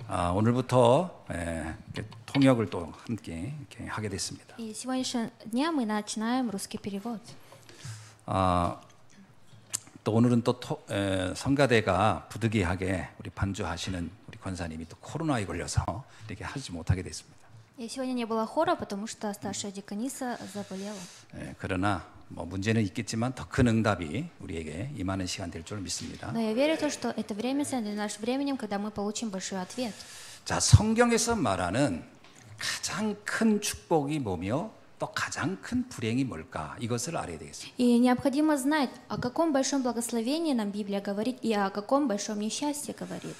오늘부터 이렇게 통역을 또 함께 이렇게 하게 됐습니다. И с сегодняшнего дня мы начинаем русский перевод. 또 오늘은 또 성가대가 부득이하게 우리 반주하시는 우리 권사님이 또 코로나에 걸려서 이렇게 하지 못하게 됐습니다. И сегодня не было хора, потому что старшая деканиса заболела. 그러나 뭐 문제는 있겠지만 더 큰 응답이 우리에게 임하는 시간 될 줄 믿습니다. Но я верю в то, что это время станет нашим временем, когда мы получим большой ответ. 자, 성경에서 말하는 가장 큰 축복이 뭐며 또 가장 큰 불행이 뭘까? 이것을 알아야 되겠습니다. И необходимо знать, о каком большом благословении нам Библия говорит и о каком большом несчастье говорит.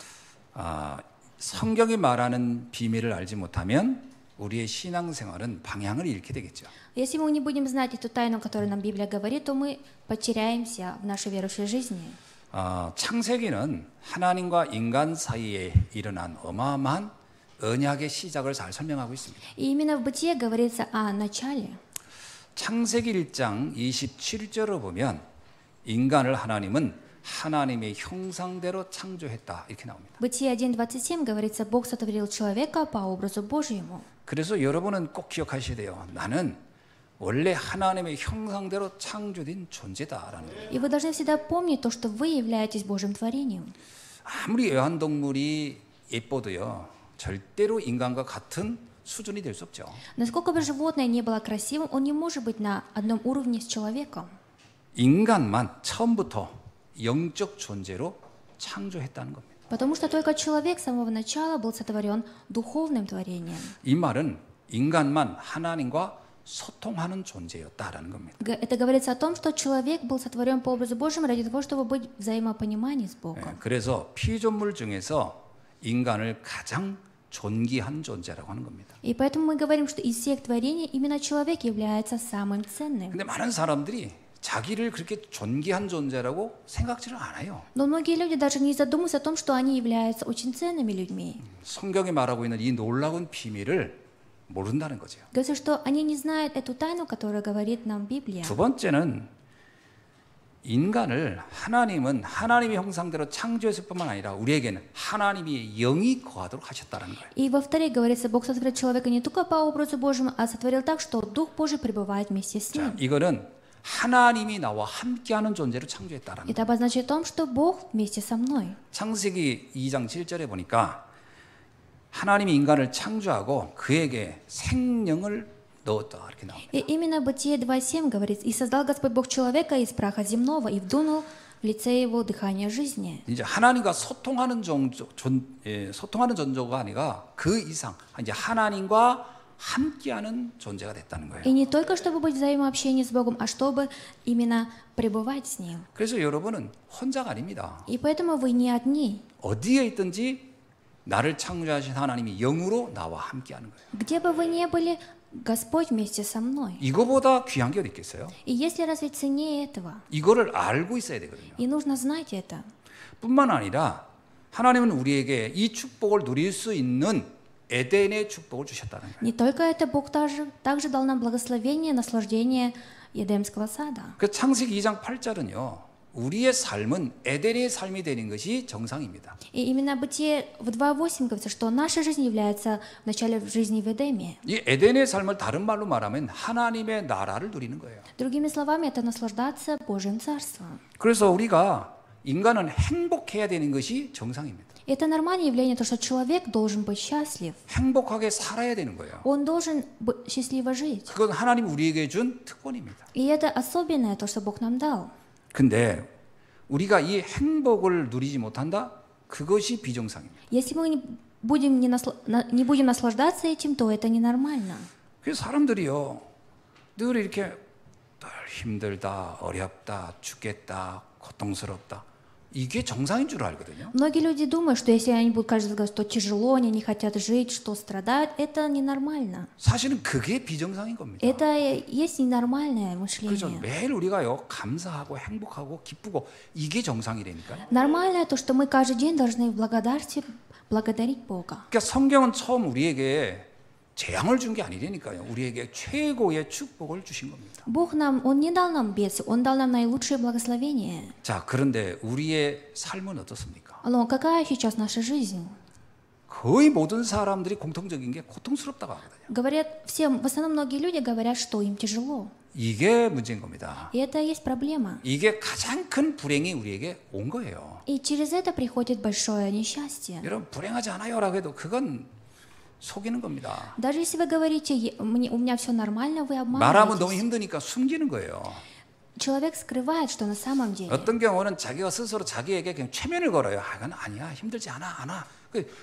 성경이 말하는 비밀을 알지 못하면 우리의 신앙생활은 방향을 잃게 되겠죠. Если мы не будем знать эту тайну, которую нам Библия говорит, то мы потеряемся в нашей верующей жизни. 창세기는 하나님과 인간 사이에 일어난 어마어마한 언약의 시작을 잘 설명하고 있습니다. И именно в Бытие говорится о начале. 창세기 1장 27절을 보면 인간을 하나님은 하나님의 형상대로 창조했다 이렇게 나옵니다. Бытие 1:27 говорится, Бог сотворил человека по образу Божьему. 그래서 여러분은 꼭 기억하셔야 돼요. 나는 원래 하나님의 형상대로 창조된 존재다라는 거예요. И вы должны всегда помнить то, что вы являетесь Божьим творением. 아무리 애완동물이 예뻐도요. 절대로 인간과 같은 수준이 될 수 없죠. Насколько бы животное не было красивым, он не может быть на одном уровне с человеком. 인간만 처음부터 영적 존재로 창조했다는 겁니다. Потому что только человек с самого начала был сотворен духовным творением. 이 말은 인간만 하나님과 소통하는 존재였다라는 겁니다. Это говорится о том, что человек был сотворен по образу Божьему ради того, чтобы быть в взаимопонимании с Богом. 그래서 피조물 중에서 인간을 가장 존귀한 존재라고 하는 겁니다. И поэтому мы говорим, что из всех творений именно человек является самым ценным. 근데 많은 사람들이 자기를 그렇게 존귀한 존재라고 생각지를 않아요. Но многие люди даже не задумываются о том, что они являются очень ценными людьми. 성경이 말하고 있는 이 놀라운 비밀을 모른다는 거죠. Говорится, что они не знают эту тайну, которую говорит нам Библия. 두 번째는 인간을 하나님은 하나님의 형상대로 창조했을 뿐만 아니라 우리에게는 하나님의 영이 거하도록 하셨다는 거예요. И во-вторых, говорится, Бог сотворил человека не только по образу Божьему, а сотворил так, что Дух Божий пребывает вместе с ним. 이거는 하나님이 나와 함께하는 존재로 창조했다라는 Это обозначает о том, что Бог вместе со мной. 창세기 2장 7절에 보니까 하나님이 인간을 창조하고 그에게 생명을 넣었다 이렇게 나옵니다. И именно Бытие 2:7 говорит: «И создал Господь Бог человека из праха земного, и вдунул в лице его дыхание жизни». 이제 하나님과 소통하는 소통하는 존재가 아니라 그 이상 이제 하나님과 함께하는 존재가 됐다는 거예요. И не только чтобы быть в взаимообщении с Богом, а чтобы именно пребывать с Ним. 그래서 여러분은 혼자가 아닙니다. И поэтому вы не одни. 어디에 있든지 나를 창조하신 하나님이 영으로 나와 함께하는 거예요. Где бы вы ни были, Господь вместе со мной. 이거보다 귀한 게 어디 있겠어요? И есть ли разве ценнее этого? 이거를 알고 있어야 되거든요. И нужно знать это. 뿐만 아니라 하나님은 우리에게 이 축복을 누릴 수 있는 에덴의 축복을 주셨다는 거예요. Не только это, Бог также дал нам благословение, наслаждение Едемского сада. 그 창세기 2장 8절은요. 우리의 삶은 에덴의 삶이 되는 것이 정상입니다. И именно Бытие в 2:8 говорится, что наша жизнь является в начале жизни в Эдеме. 이 에덴의 삶을 다른 말로 말하면 하나님의 나라를 누리는 거예요. Другими словами, это наслаждаться Божьим Царством. 그래서 우리가 인간은 행복해야 되는 것이 정상입니다. Это нормальное явление, то, что человек должен быть счастлив. 행복하게 살아야 되는 거예요. Он должен счастливо жить. 그건 하나님 우리에게 준 특권입니다. И это особенное, то, что Бог нам дал. 근데 우리가 이 행복을 누리지 못한다? 그것이 비정상입니다. Если мы не будем наслаждаться этим, то это ненормально. 그래서 사람들이요. 늘 이렇게 늘 힘들다, 어렵다, 죽겠다, 고통스럽다. 이게 정상인 줄 알거든요. Многие люди думают, что если они будут каждый раз говорить, что тяжело, они не хотят жить, что страдают, это ненормально. 사실은 그게 비정상인 겁니다. Это есть ненормальное 그렇죠. мышление. 매일 우리가요 감사하고 행복하고 기쁘고 이게 정상이라니까요. Нормальное то, что мы каждый день должны в благодарности благодарить Бога. 그러니까 성경은 처음 우리에게 재앙을 준 게 아니라니까요. 우리에게 최고의 축복을 주신 겁니다. Бог нам, Он не дал нам бедствие, Он дал нам наилучшее благословение. 자, 그런데 우리의 삶은 어떻습니까? Но какая сейчас наша жизнь? 거의 모든 사람들이 공통적인 게 고통스럽다고 하거든요. Говорят, все, в основном многие люди говорят, что им тяжело. 이게 문제인 겁니다. И это и есть проблема. 이게 가장 큰 불행이 우리에게 온 거예요. И через это приходит большое несчастье. 여러분 불행하지 않아요라고 해도 그건 속이는 겁니다. Даже если вы говорите, у меня все нормально, вы 말하면 너무 обманываетесь. 힘드니까 숨기는 거예요. Человек скрывает, что на самом деле. 어떤 경우는 자기가 스스로 자기에게 그냥 최면을 걸어요. 아, 이건 아니야, 힘들지 않아.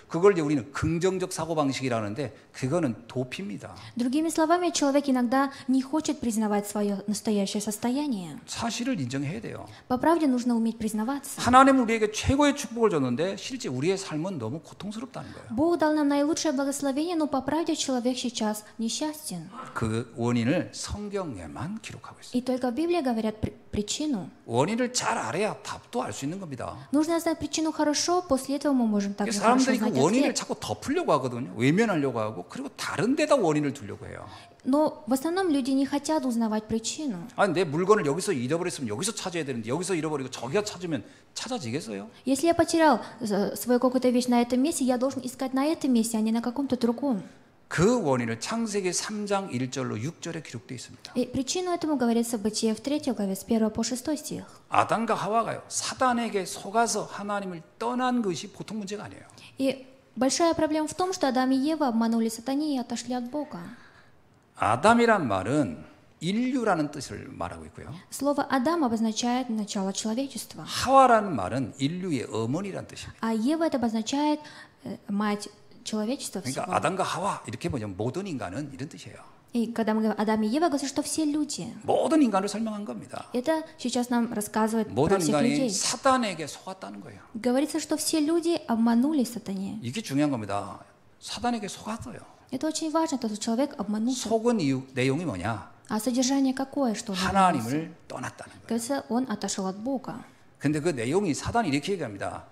그걸 이제 우리는 긍정적 사고 방식이라는데 그거는 도피입니다. Другими словами, человек иногда не хочет признавать свое настоящее состояние. 사실을 인정해야 돼요. По правде нужно уметь признаваться. 하나님은 우리에게 최고의 축복을 줬는데 실제 우리의 삶은 너무 고통스럽다는 거예요. Бог дал нам наилучшее благословение, но по правде человек сейчас несчастен. 그 원인을 성경에만 기록하고 있어요. И только в Библии говорят причину. 원인을 잘 알아야 답도 알 수 있는 겁니다. Нужно знать причину хорошо, после этого мы можем также хорошо 사람들이 그 знать 원인을 ответ. 자꾸 덮으려고 하거든요. 외면하려고 하고 그리고 다른 데다 원인을 두려고 해요. Но в основном люди не хотят узнавать причину. 아니 내 물건을 여기서 잃어버렸으면 여기서 찾아야 되는데 여기서 잃어버리고 저기가 찾으면 찾아지겠어요? Если я потерял свою какую-то вещь на этом месте, я должен искать на этом месте, а не на каком-то другом. 그 원인을 창세기 3장 1절로 6절에 기록되어 있습니다. И причину этому говорится в Бытие в 3 главе с 1 по 6 стих. 아담과 하와가요. 사단에게 속아서 하나님을 떠난 것이 보통 문제가 아니에요. И большая проблема в том, что Адам и Ева обманули сатане и отошли от Бога. 아담이란 말은 인류라는 뜻을 말하고 있고요. Слово «Адам» обозначает начало человечества, 하와라는 말은 인류의 어머니란 뜻입니다. а Ева это обозначает мать человечества 그러니까 всего. 아담과 하와 이렇게 뭐냐면 모든 인간은 이런 뜻이에요. И когда мы говорим Адам и Ева, говорится, что все люди. 모든 인간을 설명한 겁니다. Это сейчас нам рассказывает про 모든 всех 인간이 людей. 사단에게 속았다는 거예요. Говорится, что все люди обманули сатане. 이게 중요한 겁니다. 사단에게 속았어요. Это очень важно, то, что человек обманулся. 속은 이유, 내용이 뭐냐? А содержание какое, что он обманулся? 하나님을 떠났다는 거예요. Говорится, он отошел от Бога. 근데 그 내용이 사단이 이렇게 얘기합니다.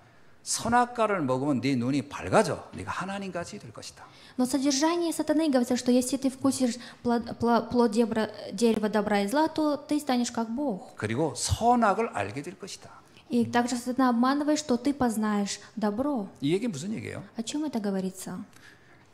선악과를 먹으면 네 눈이 밝아져. 네가 하나님같이 될 것이다. Но содержание сатаны говорится, что если ты вкусишь плод дерева добра и зла, то ты станешь как Бог. 그리고 선악을 알게 될 것이다. И также сатана обманывает, что ты познаешь добро. 이 얘기 무슨 얘기예요? О чем это говорится?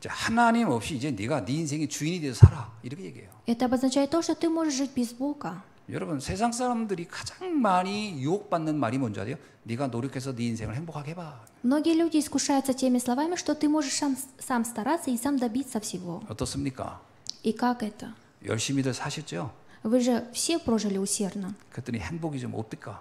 자, 하나님 없이 이제 네가 네 인생의 주인이 돼서 살아. 이렇게 얘기해요. Это обозначает то, что ты можешь жить без Бога. 여러분 세상 사람들이 가장 많이 유혹받는 말이 뭔지 아세요? 네가 노력해서 네 인생을 행복하게 해봐. Многие люди искушаются теми словами, что ты можешь сам стараться и сам добиться всего. 어떻습니까? И как это? 열심히들 사셨죠? Вы же все прожили усердно. 그랬더니 행복이 좀 없을까?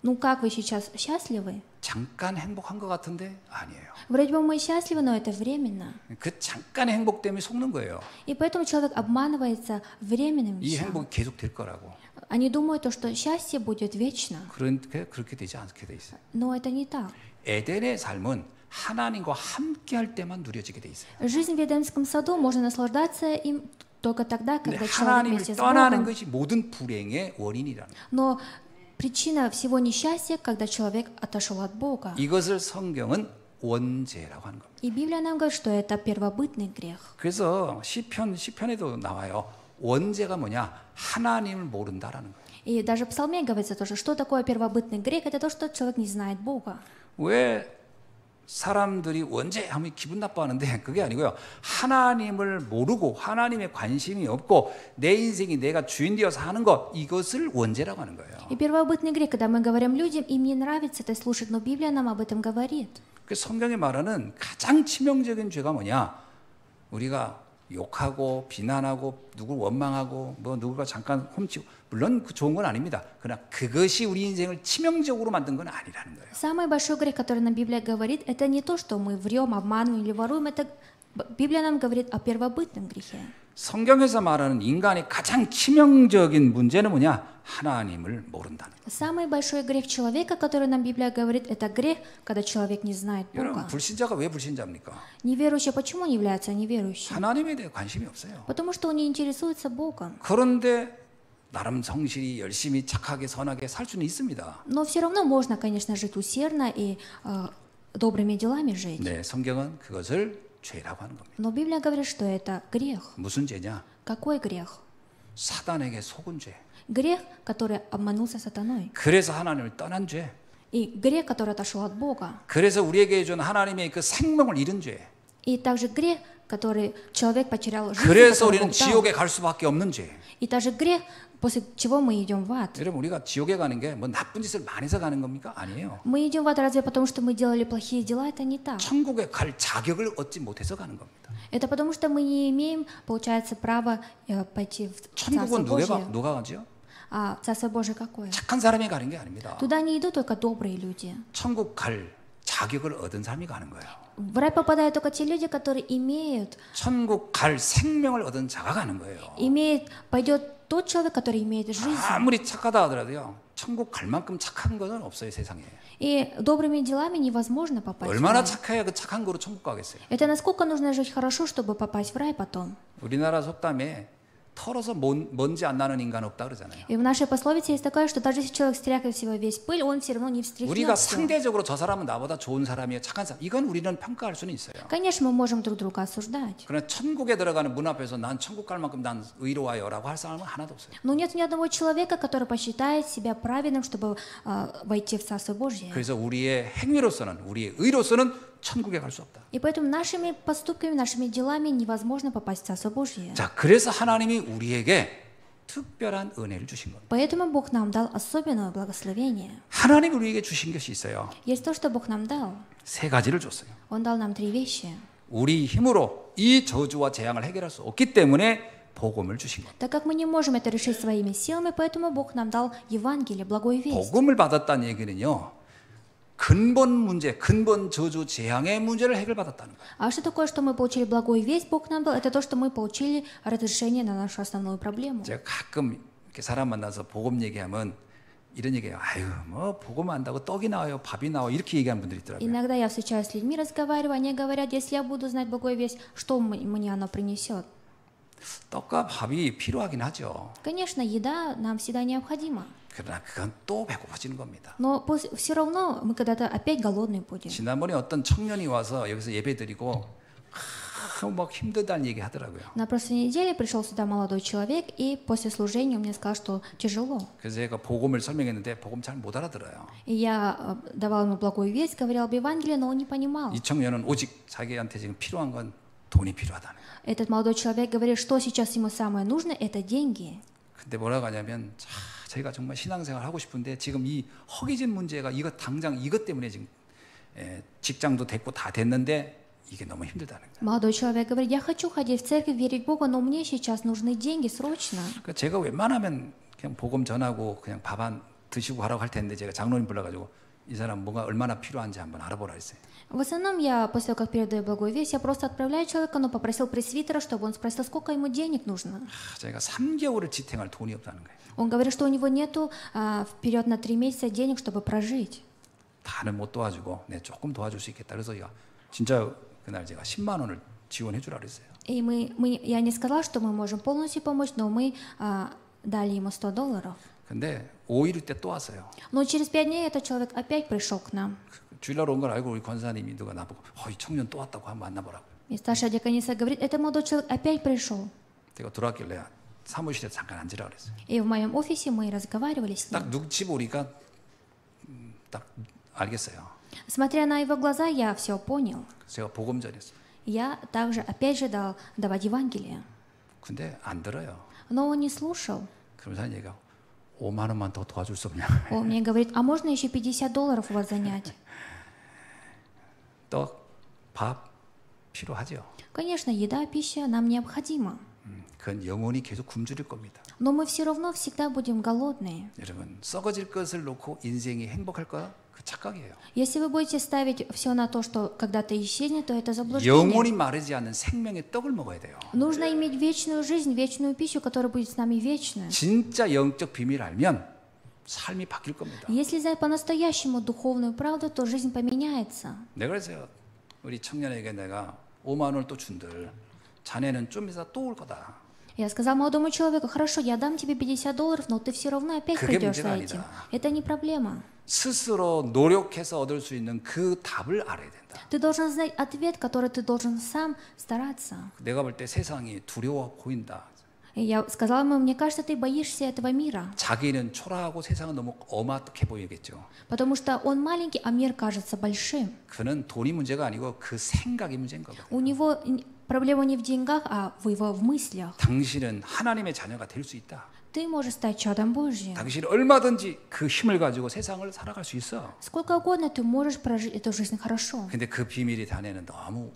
Ну как вы сейчас счастливы? 잠깐 행복한 것 같은데 아니에요. Вроде бы мы счастливы, но это временно. 그 잠깐의 행복 때문에 속는 거예요. И поэтому человек обманывается временным 이 вещам. 행복이 계속 될 거라고. Они думают, что счастье будет вечно. 그렇게 되지 않게 돼 있어요. Но это не так. 에덴의 삶은 하나님과 함께 할 때만 누려지게 돼 있어요. Жизнь в Эдемском саду можно наслаждаться им только тогда, 근데 когда человек 하나님을 вместе с 떠나는 Богом. 것이 모든 불행의 원인이라는 거예요. Но причина всего несчастья, когда человек отошел от Бога. 이것을 성경은 원죄라고 하는 겁니다. И Библия нам говорит, что это первобытный грех. 그래서 시편에도 나와요. 원죄가 뭐냐? 하나님을 모른다라는 거예요. И даже в Псалме говорится тоже, что такое первобытный грех. Это то, что человек не знает Бога. 왜 사람들이 원죄하면 기분 나빠하는데 그게 아니고요. 하나님을 모르고 하나님의 관심이 없고 내 인생이 내가 주인 되어서 하는 것 이것을 원죄라고 하는 거예요. И первобытный грех, когда мы говорим людям, им не нравится это слушать, но Библия нам об этом говорит. 그 성경이 말하는 가장 치명적인 죄가 뭐냐? 우리가 욕하고 비난하고 누구 원망하고 뭐 누구가 잠깐 훔치고 물론 그 좋은 건 아닙니다. 그러나 그것이 우리 인생을 치명적으로 만든 건 아니라는 거예요. Самый большой грех, который нам Библия говорит, это не то, что мы врем, обманываем или воруем. Это Библия нам говорит о первобытном грехе. 성경에서 말하는 인간의 가장 치명적인 문제는 뭐냐? 하나님을 모른다는 거예요. Самый большой грех человека, который нам Библия говорит, это грех, когда человек не знает 여러분 Бога. 불신자가 왜 불신자입니까? Неверующий, почему он является неверующим? 하나님에 대해 관심이 없어요. Потому что он не интересуется Богом. 그런데 나름 성실히 열심히 착하게 선하게 살 수는 있습니다. Но все равно можно, конечно, жить усердно и добрыми делами жить. 네, 성경은 그것을 죄라고 하는 겁니다. Но Библия говорит, что это грех. 무슨 죄냐? Какой грех? 사단에게 속은 죄. Грех, который обманулся сатаной. 그래서 하나님을 떠난 죄. И грех, который отошел от Бога. 그래서 우리에게 준 하나님의 그 생명을 잃은 죄. И также грех, который человек потерял жизнь, 그래서 которую 우리는 Бог дал. 지옥에 갈 수밖에 없는 죄. И также грех, после чего мы идем в ад. 여러분 우리가 지옥에 가는 게 뭐 나쁜 짓을 많이 해서 가는 겁니까? 아니에요. Мы идем в ад разве потому, что мы делали плохие дела? Это не так. 천국에 갈 자격을 얻지 못해서 가는 겁니다. Это потому, что мы не имеем, получается, права пойти в Царство 천국은 Божье. 누가 가죠? А Царство Божье какое? 착한 사람이 가는 게 아닙니다. Туда не идут только добрые люди. 천국 갈 자격을 얻은 사람이 가는 거예요. В рай попадают только те люди, которые имеют, 천국 갈 생명을 얻은 자가 가는 거예요. пойдет тот человек, который имеет жизнь. 아무리 착하다 하더라도요. 천국 갈 만큼 착한 것은 없어요, 세상에. И добрыми делами невозможно попасть в 얼마나 рай. 착해야 그 착한 거로 천국 가겠어요. Это насколько нужно жить хорошо, чтобы попасть в рай потом. 우리나라 속담에 털어서 먼지 안 나는 인간 없다 그러잖아요. И в нашей пословице есть такое, что даже если человек стряхивает в себя весь пыль, он все равно не 우리가 встряхнет всё. 상대적으로 저 사람은 나보다 좋은 사람이에요, 착한 사람. 이건 우리는 평가할 수는 있어요. Конечно, мы можем друг друга осуждать. 그러나 천국에 들어가는 문 앞에서 난 천국 갈 만큼 난 의로워요라고 할 사람은 하나도 없어요. Но нет ни одного человека, который посчитает себя праведным, чтобы войти в Царство Божье. 그래서 우리의 행위로서는 우리의 의로서는 천국에 갈 수 없다. И поэтому нашими поступками, нашими делами невозможно попасть в Царство Божье. 자, 그래서 하나님이 우리에게 특별한 은혜를 주신 겁니다. Поэтому Бог нам дал особенное благословение. 하나님이 우리에게 주신 것이 있어요. Есть то, что Бог нам дал. 세 가지를 줬어요. Он дал нам 3 вещи. 우리 힘으로 이 저주와 재앙을 해결할 수 없기 때문에 복음을 주신 겁니다. Так как мы не можем это решить своими силами, поэтому Бог нам дал Евангелие, благую весть. 복음을 받았다는 얘기는요. 근본 문제, 근본 저주 재앙의 문제를 해결받았다는 거예요. А что такое, что мы получили благую весть, Бог нам дал? Это то, что мы получили разрешение на нашу основную проблему. 제가 가끔 이렇게 사람 만나서 복음 얘기하면 이런 얘기해요. 아유, 뭐 복음 안다고 떡이 나와요, 밥이 나와요 이렇게 얘기하는 분들이 있더라고요. Иногда я встречаюсь с людьми, разговариваю, они говорят, если я буду знать благую весть, что мне оно принесет? 떡과 밥이 필요하긴 하죠. Конечно, еда нам всегда необходима. 그러나 그건 또 배고파지는 겁니다. Но все равно мы когда-то опять голодные будем. 지난번에 어떤 청년이 와서 여기서 예배드리고 막 힘들다는 얘기 하더라고요. На прошлой неделе пришел сюда молодой человек, и после служения он мне сказал, что тяжело. 그래서 제가 복음을 설명했는데 복음 잘 못 알아들어요. И я давал ему благую весть, говорил об Евангелии, но он не понимал. 이 청년은 오직 자기한테 지금 필요한 건 돈이 필요하다는 거예요. Этот молодой человек говорит, что сейчас ему самое нужное, это деньги. 근데 뭐라고 하냐면 저희가 정말 신앙생활 하고 싶은데 지금 이 허기진 문제가 이거 당장 이것 때문에 지금 직장도 됐고 다 됐는데 이게 너무 힘들다는 거예요. Молодой человек говорит, я хочу ходить в церковь, верить в Бога, но мне сейчас нужны деньги срочно. 그러니까 제가 웬만하면 그냥 복음 전하고 그냥 밥 한 드시고 하라고 할 텐데 제가 장로님 불러가지고 이 사람 뭐가 얼마나 필요한지 한번 알아보라 했어요. В основном я, после того, как передаю благую весть, я просто отправляю человека, но попросил пресвитера, чтобы он спросил, сколько ему денег нужно. 저희가 3개월을 지탱할 돈이 없다는 거예요. Он говорит, что у него нету вперед на 3 месяца денег, чтобы прожить. 다는 못 도와주고 내 조금 도와줄 수 있겠다. 그래서 진짜 그날 제가 10만 원을 지원해 주라 그랬어요. И я не сказала, что мы можем полностью помочь, но мы дали ему $100. 근데 5일 때 또 왔어요. Но через 5 дней этот человек опять пришел к нам. 주일날 온 걸 알고 우리 권사님이 누가 나보고 이 청년 또 왔다고 한번 만나보라고. И старшая диакониса говорит, это молодой человек опять пришел. 제가 들어왔길래 사무실에 잠깐 앉으라 그랬어요. И в моем офисе мы разговаривали с ним. 딱 눈치 보니까 딱 알겠어요. Смотря на его глаза, я все понял. 제가 복음 전했어요. Я также опять же дал давать Евангелие. 근데 안 들어요. Но он не слушал. 그러면서 얘가 5만 원만 더 도와줄 수 없냐? Он мне говорит, а можно еще $50 у вас занять? 떡, 밥 필요하죠. Конечно, еда, пища нам необходима. 그건 영원히 계속 굶주릴 겁니다. Но мы все равно всегда будем голодные. 여러분 썩어질 것을 놓고 인생이 행복할까? 그 착각이에요. Если вы будете ставить все на то, что когда-то исчезнет, то это заблуждение. 영원히 마르지 않는 생명의 떡을 먹어야 돼요. Нужно иметь вечную жизнь, вечную пищу, которая будет с нами вечная. 진짜 영적 비밀 알면 삶이 바뀔 겁니다. Если знать по-настоящему духовную правду, то жизнь поменяется. 내가 그래서 우리 청년에게 내가 5만 원을 또 준들 자네는 좀 이따 또 올 거다. Я сказал молодому человеку, хорошо, я дам тебе $50, но ты все равно опять 그게 придешь за 문제가 этим. 아니다. Это не проблема. 스스로 노력해서 얻을 수 있는 그 답을 알아야 된다. Ты должен знать ответ, который ты должен сам стараться. 내가 볼 때 세상이 두려워 보인다. И я сказала ему, мне кажется, ты боишься этого мира, 자기는 초라하고 세상은 너무 어마어떻게 보이겠죠. потому что он маленький, а мир кажется большим. 그는 돈이 문제가 아니고 그 생각이 문제인 거거든요. У него проблема не в деньгах, а в мыслях. 당신은 하나님의 자녀가 될 수 있다. Ты можешь стать чадом Божьим. 당신은 얼마든지 그 힘을 가지고 세상을 살아갈 수 있어. Сколько угодно ты можешь прожить эту жизнь хорошо. 근데 그 비밀이 자네는 너무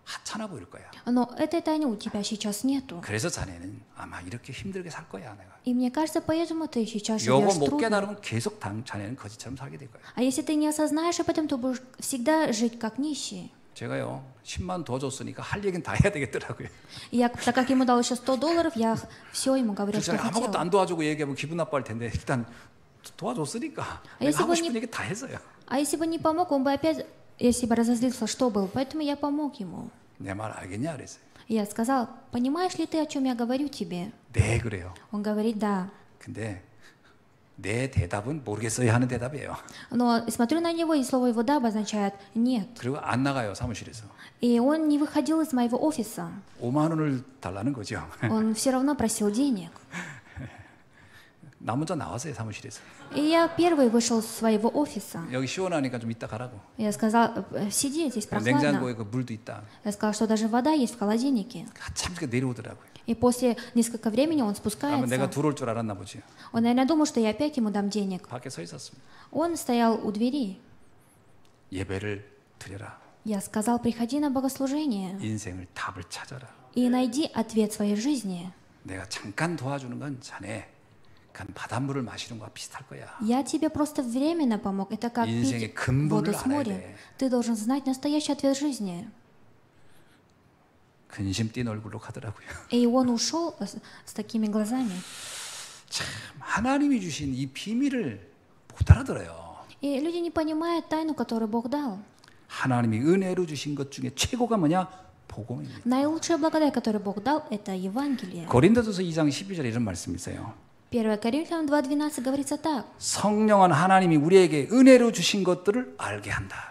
하찮아 보일 거야. Но этой тайны у тебя сейчас нету. 그래서 자네는 아마 이렇게 힘들게 살 거야, 내가. И мне кажется, поэтому ты сейчас 요거 живешь 못 трудно. 깨달으면 계속 자네는 거지처럼 살게 될 거야. А если ты не осознаешь об этом, то будешь всегда жить как нищий. 제가요 10만 더 줬으니까 할 얘기는 다 해야 되겠더라고요. И я, так как ему дал еще $100, я все ему говорил, что 그래서 хотел. 아무것도 안 도와주고 얘기하면 기분 나빠할 텐데 일단 도와줬으니까 내가 если 하고 бы 싶은 не- 얘기 다 했어요. А если бы не помог, он бы опять, если бы разозлился, что был. Поэтому я помог ему. 내 말 알겠냐 그랬어요. И я сказал, понимаешь ли ты, о чем я говорю тебе? 네 그래요. Он говорит, да. 근데 내 대답은 모르겠어요 하는 대답이에요. Но смотрю на него, и слово его «да» обозначает «нет». 그리고 안 나가요 사무실에서. И он не выходил из моего офиса. 5만 원을 달라는 거죠. Он все равно просил денег. 나 먼저 나왔어요 사무실에서. И я первый вышел из своего офиса. 여기 시원하니까 좀 이따 가라고. Я сказал, сиди, здесь прохладно. 냉장고에 그 물도 있다. Я сказал, что даже вода есть в холодильнике. 참 내려오더라고요. И после несколько времени он 아마 спускается. 내가 들어올 줄 알았나 보지. Он, наверное, думал, что я опять ему дам денег. 밖에 서 있었습니다. Он стоял у двери. 예배를 드려라. Я сказал, приходи на богослужение 인생을 답을 찾아라. и найди ответ своей жизни. 내가 잠깐 도와주는 건 자네 간 바닷물을 마시는 거와 비슷할 거야. Я тебе просто временно помог. Это как 인생의 пить 근본을 воду с 알아야 моря. 돼. Ты должен знать настоящий ответ жизни. 근심 띈 얼굴로 가더라고요. И он ушел с такими глазами. 참 하나님이 주신 이 비밀을 못 알아들어요. И люди не понимают тайну, которую Бог дал. 하나님이 은혜로 주신 것 중에 최고가 뭐냐? 복음입니다. Наилучшая благодать, которую Бог дал, это Евангелие. 고린도전서 2장 12절에 이런 말씀이 있어요. 1 Коринфянам 2:12 говорится так. 성령은 하나님이 우리에게 은혜로 주신 것들을 알게 한다.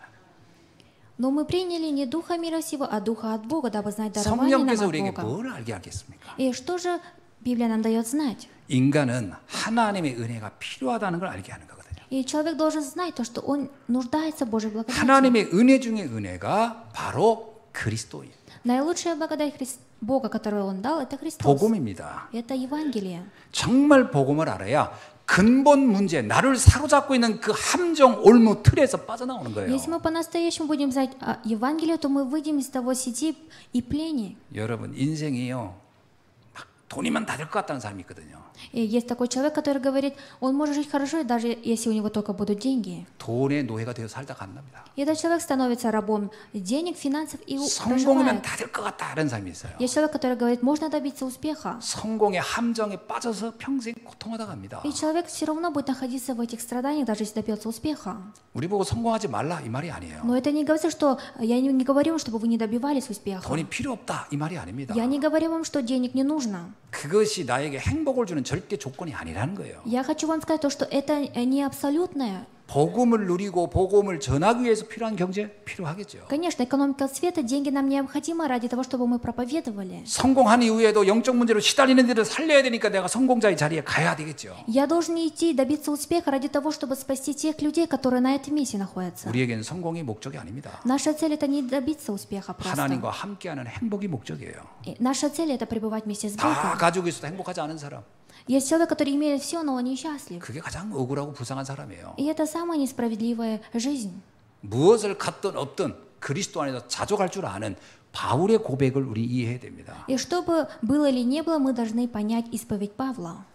Но мы приняли не духа мира сего, а духа от Бога, дабы знать дарование нам 성령께서 от 우리에게 Бога. 뭘 알게 하겠습니까? И что же Библия нам дает знать? 인간은 하나님의 은혜가 필요하다는 걸 알게 하는 거거든요. И человек должен знать то, что он нуждается в Божьей благодати. 하나님의 은혜 중에 은혜가 바로 그리스도예요. Наилучшая благодать Бога, которую Он дал, это Христос. 복음입니다. Это Евангелие. 정말 복음을 알아야 근본 문제, 나를 사로잡고 있는 그 함정, 올무, 틀에서 빠져나오는 거예요. Если мы по-настоящему будем знать Евангелие, то мы выйдем из того сети и плени. 여러분 인생이요, 막 돈이면 다 될 것 같다는 사람이 있거든요. И есть такой человек, который говорит, он может жить хорошо, даже если у него только будут деньги. 돈의 노예가 되어 살다 간답니다. И этот человек становится рабом денег, финансов и 성공이면 проживает. 다 될 것 같다 이런 사람이 있어요. Есть человек, который говорит, можно добиться успеха. 성공의 함정에 빠져서 평생 고통하다 갑니다. И человек все равно будет находиться в этих страданиях, даже если добился успеха. 우리 보고 성공하지 말라 이 말이 아니에요. Но это не говорится, что я не говорю вам, чтобы вы не добивались успеха. 돈이 필요 없다 이 말이 아닙니다. Я не говорю вам, что денег не нужно. 그것이 나에게 행복을 주는 절대 조건이 아니라는 거예요. Я хочу вам сказать то, что это не абсолютное. 복음을 누리고 복음을 전하기 위해서 필요한 경제 필요하겠죠. Конечно, экономика света, деньги нам необходимы ради того, чтобы мы проповедовали. 성공한 이후에도 영적 문제로 시달리는 데를 살려야 되니까 내가 성공자의 자리에 가야 되겠죠. Я должен идти добиться успеха ради того, чтобы спасти тех людей, которые на этом месте находятся. 우리에게는 성공이 목적이 아닙니다. Наша цель это не добиться успеха просто. 하나님과 함께하는 행복이 목적이에요. И наша цель это пребывать вместе с 다 Богом. 가지고 있어도 행복하지 않은 사람, Есть человек, который имеет все, но он несчастлив. 그게 가장 억울하고 불쌍한 사람이에요. И это самая несправедливая жизнь. 무엇을 갖든 없든 그리스도 안에서 자족할 줄 아는 바울의 고백을 우리 이해해야 됩니다. И что бы было или не было, мы должны понять исповедь Павла.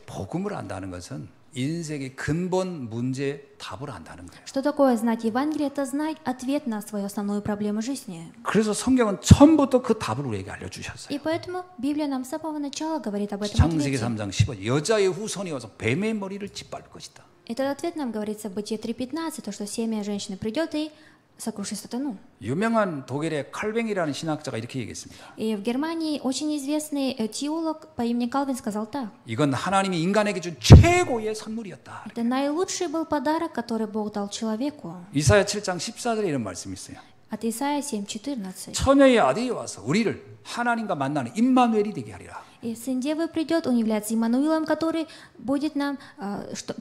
복음을 안다는 것은 인생의 근본 문제 답을 안다는 거예요. Что такое знать Евангелие? Это знать ответ на свою основную проблему жизни. 그래서 성경은 처음부터 그 답을 우리에게 알려주셨어요. И поэтому Библия нам с самого начала говорит об этом 창세기 ответе. 3장 15절 여자의 후손이 와서 뱀의 머리를 짓밟을 것이다. Этот ответ нам говорится в Бытие 3:15, то, что семя женщины придет и сокрушит сатану. 유명한 독일의 칼뱅이라는 신학자가 이렇게 얘기했습니다. И в Германии очень известный теолог по имени Кальвин сказал так. 이건 하나님이 인간에게 준 최고의 선물이었다. Это наилучший был подарок, который Бог дал человеку. 이사야 7장 14절에 이런 말씀이 있어요. От Исаия 7:14. 처녀의 아들이 와서 우리를 하나님과 만나는 임마누엘이 되게 하리라. И сын Девы придет, он является Иммануилом, который будет нам,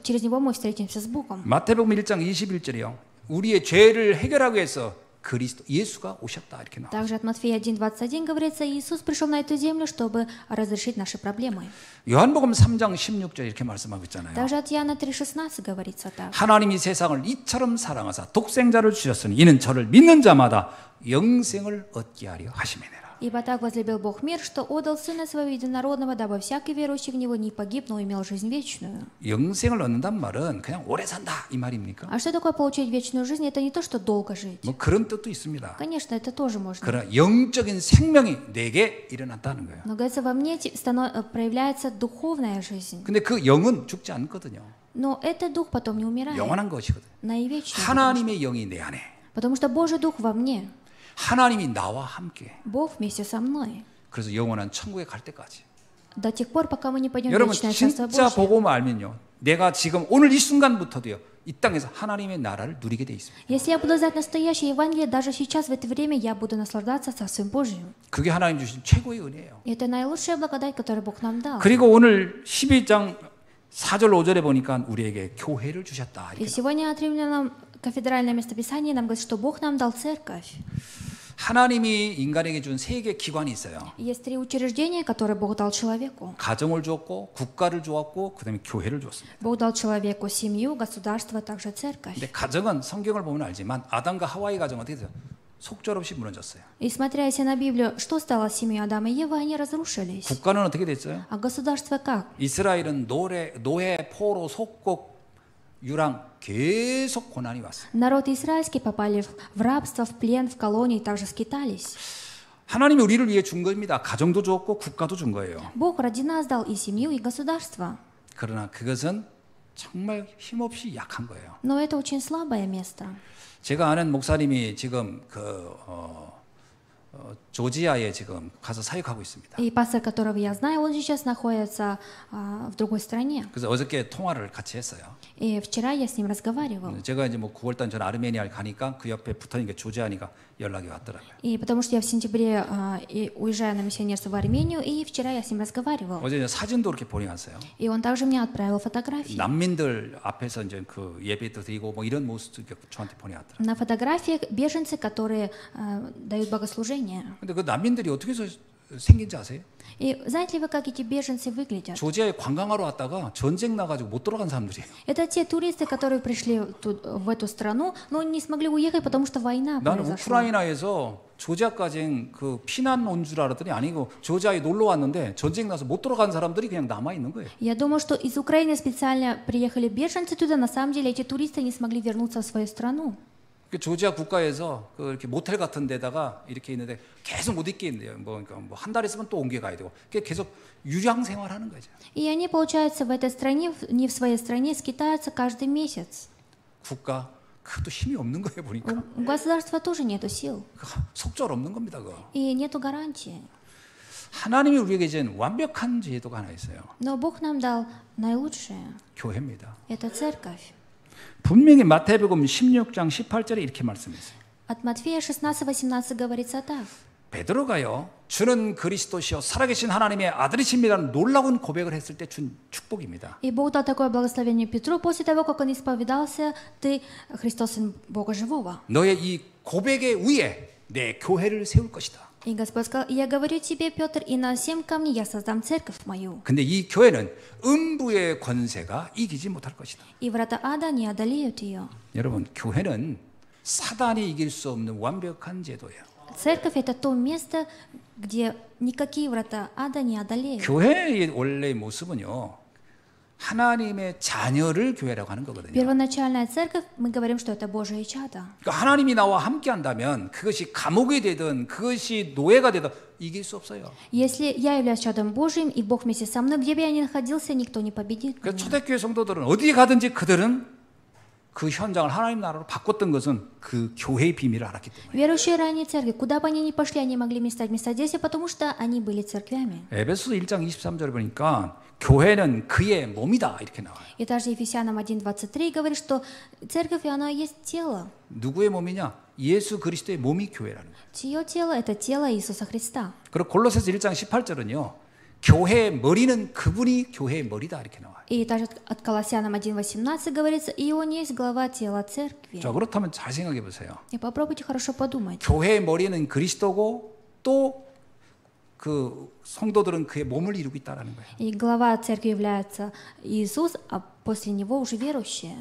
через него мы встретимся с Богом. 마태복음 1장 21절이요. 우리의 죄를 해결하기 위해서 그리스도 예수가 오셨다 이렇게 나와. Также от Матфея 1:21 говорится, Иисус пришел на эту землю, чтобы разрешить наши проблемы. 요한복음 3장 16절 이렇게 말씀하고 있잖아요. Также от Иоанна 3:16 говорится так. 하나님이 세상을 이처럼 사랑하사 독생자를 주셨으니 이는 저를 믿는 자마다 영생을 얻게 하려 하심이니라. Ибо так возлюбил Бог мир, что отдал Сына Своего Единородного, дабы всякий верующий в Него не погиб, но имел жизнь вечную. 영생을 얻는단 말은 그냥 오래 산다 이 말입니까? А что такое получить вечную жизнь? Это не то, что долго жить. 뭐 그런 뜻도 있습니다. Конечно, это тоже можно. 그러나 영적인 생명이 내게 일어났다는 거예요. Но, говорится, во мне проявляется духовная жизнь. 근데 그 영은 죽지 않거든요. Но этот дух потом не умирает. 영원한 것이거든. Наивечно. 하나님의 영이 내 안에. Потому что Божий дух во мне. 하나님이 나와 함께. Бог вместе со мной. 그래서 영원한 천국에 갈 때까지. До тех пор, пока мы не пойдем в 여러분 вечное Царство 진짜 Божье. 보고만 알면요. 내가 지금 오늘 이 순간부터도요. 이 땅에서 하나님의 나라를 누리게 돼 있습니다. Если я буду знать настоящее Евангелие, даже сейчас, в это время, я буду наслаждаться Царством Божьим. 그게 하나님 주신 최고의 은혜예요. И это наилучшая благодать, которую Бог нам дал. 그리고 오늘 12장 4절 5절에 보니까 우리에게 교회를 주셨다. И 이렇게. сегодня от Римлянам кафедральное местописание нам говорит, что Бог нам дал церковь. 하나님이 인간에게 준 세 개의 기관이 있어요. Есть три учреждения, которые Бог дал человеку. 가정을 주었고 국가를 주었고 그다음에 교회를 주었습니다. Бог дал человеку семью, государство, также церковь. 근데 가정은 성경을 보면 알지만 아담과 하와의 가정 어떻게 됐어요? 속절없이 무너졌어요. И смотря если на Библию, что стало с семьей Адама и Евы, они разрушились. 국가는 어떻게 됐어요? А государство как? 이스라엘은 노예, 포로, 속국, 유랑 계속 고난이 왔어요. Народ израильский попали в рабство, в плен, в колонии, также скитались. 하나님이 우리를 위해 준 겁니다. 가정도 주었고 국가도 준 거예요. Бог ради нас дал и семью, и государство. 그러나 그것은 정말 힘없이 약한 거예요. Но это очень слабое место. 제가 아는 목사님이 지금 조지아에 지금 가서 사역하고 있습니다. И пастор, которого я знаю, он сейчас находится в другой стране. 그래서 어저께 통화를 같이 했어요. И вчера я с ним разговаривал. 제가 이제 뭐 9월달 전 아르메니아를 가니까 그 옆에 붙어있는 게 조지아니까 연락이 왔더라고요. И потому что я в сентябре уезжаю на миссионерство в Армению, и вчера я с ним разговаривал. 어제 이제 사진도 이렇게 보내왔어요. И он также мне отправил фотографии. 난민들 앞에서 이제 그 예배도 드리고 뭐 이런 모습도 저한테 보내왔더라고요. На фотографиях беженцы, которые дают богослужение. 근데 그 난민들이 어떻게 해서 생긴지 아세요? И знаете ли вы, как эти беженцы выглядят? 조지아에 관광하러 왔다가 전쟁 나가지고 못 돌아간 사람들이에요. Это те туристы, которые пришли в эту страну, но не смогли уехать, потому что война 나는 произошла. 우크라이나에서 조지아까지 그 피난 온 줄 알았더니 아니고 조지아에 놀러 왔는데 전쟁 나서 못 돌아간 사람들이 그냥 남아 있는 거예요. Я думаю, что из Украины специально приехали беженцы туда. На самом деле эти туристы не смогли вернуться в свою страну. 조지아 국가에서 그 이렇게 모텔 같은 데다가 이렇게 있는데 계속 못 있게 있는데요. 그러니까 뭐 한 달 있으면 또 옮겨 가야 되고. 계속 유장 생활하는 거죠. И они, получается, в этой стране, не в своей стране, скитаются каждый месяц. 국가 그것도 힘이 없는 거예요 보니까. У государства тоже нету сил. 속절 없는 겁니다 그거. И нету гарантии. 하나님이 우리에게 준 완벽한 제도가 하나 있어요. Но Бог нам дал наилучшее. 교회입니다. Это церковь. 분명히 마태복음 16장 18절에 이렇게 말씀했어요. От Матфея 16:18 говорится так. 베드로가요. 주는 그리스도시요 살아계신 하나님의 아들이십니다는 놀라운 고백을 했을 때 준 축복입니다. И Бог дал такое благословение Петру после того, как он исповедался: «Ты Христос, Сын Бога Живого». 너의 이 고백의 위에 내 교회를 세울 것이다. И Господь сказал: «Я говорю тебе, Петр, и на 7 камней я создам церковь мою». 근데 이 교회는 음부의 권세가 이기지 못할 것이다. И врата ада не одолеют ее. 여러분, 교회는 사단이 이길 수 없는 완벽한 제도예요. Церковь — это то место, где никакие врата ада не одолеют. 교회의 원래의 모습은요. 하나님의 자녀를 교회라고 하는 거거든요. Первоначальная церковь, мы говорим, что это Божие чадо. 그러니까 하나님이 나와 함께 한다면 그것이 감옥이 되든 그것이 노예가 되든 이길 수 없어요. Если я являюсь чадом Божьим, и Бог вместе со мной, где бы я ни находился, никто не победит 그러니까 меня. 초대교회 성도들은 어디에 가든지 그들은 그 현장을 하나님 나라로 바꿨던 것은 그 교회의 비밀을 알았기 때문에. Верующие ранние церкви, куда бы они ни пошли, они могли стать места, потому что они были церквями. 에베소서 1장 23절에 보니까 교회는 그의 몸이다 이렇게 나와요. И также Ефесянам 1:23 говорит, что церковь, она есть тело. 누구의 몸이냐? 예수 그리스도의 몸이 교회라는 거예요. Чье тело – это тело Иисуса Христа. 그리고 골로새서 1장 18절은요. 교회의 머리는 그분이 교회의 머리다 이렇게 나와요. И также от Колоссянам 1:18 говорится, и Он есть глава тела церкви. 자, 그렇다면 잘 생각해 보세요. И попробуйте хорошо подумать. 교회의 머리는 그리스도고 또 그 성도들은 그의 몸을 이루고 있다라는 거예요. И глава церкви является Иисус, а после Него уже верующие.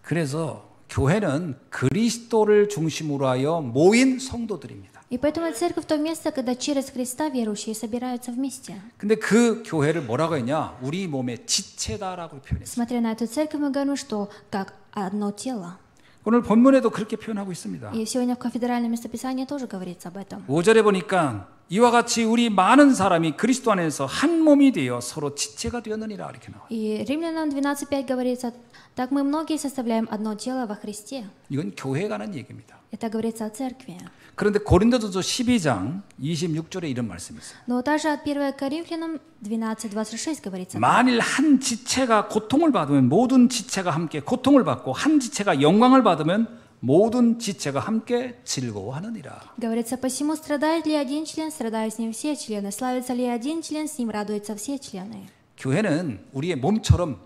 그래서 교회는 그리스도를 중심으로 하여 모인 성도들입니다. И поэтому церковь – то место, когда через Христа верующие собираются вместе. 근데 그 교회를 뭐라고 했냐? 우리 몸의 지체다라고 표현했어요. Смотря на эту церковь, мы говорим, что как одно тело. 오늘 본문에도 그렇게 표현하고 있습니다. И сегодня в кафедральном местописании тоже говорится об этом. 5절에 보니까 이와 같이 우리 많은 사람이 그리스도 안에서 한 몸이 되어 서로 지체가 되었느니라 이렇게 나와요. И Римлянам 12:5 говорится, так мы многие составляем одно тело во Христе. 이건 교회에 관한 얘기입니다. Это говорится о церкви. 그런데 고린도전서 12장 26절에 이런 말씀이 있어요. Но также от 1 Коринфянам 12:26 говорится. 만일 한 지체가 고통을 받으면 모든 지체가 함께 고통을 받고 한 지체가 영광을 받으면 모든 지체가 함께 즐거워하느니라. Говорится, посему страдает ли один член, страдают с ним все члены. Славится ли один член, с ним радуются все члены. 교회는 우리의 몸처럼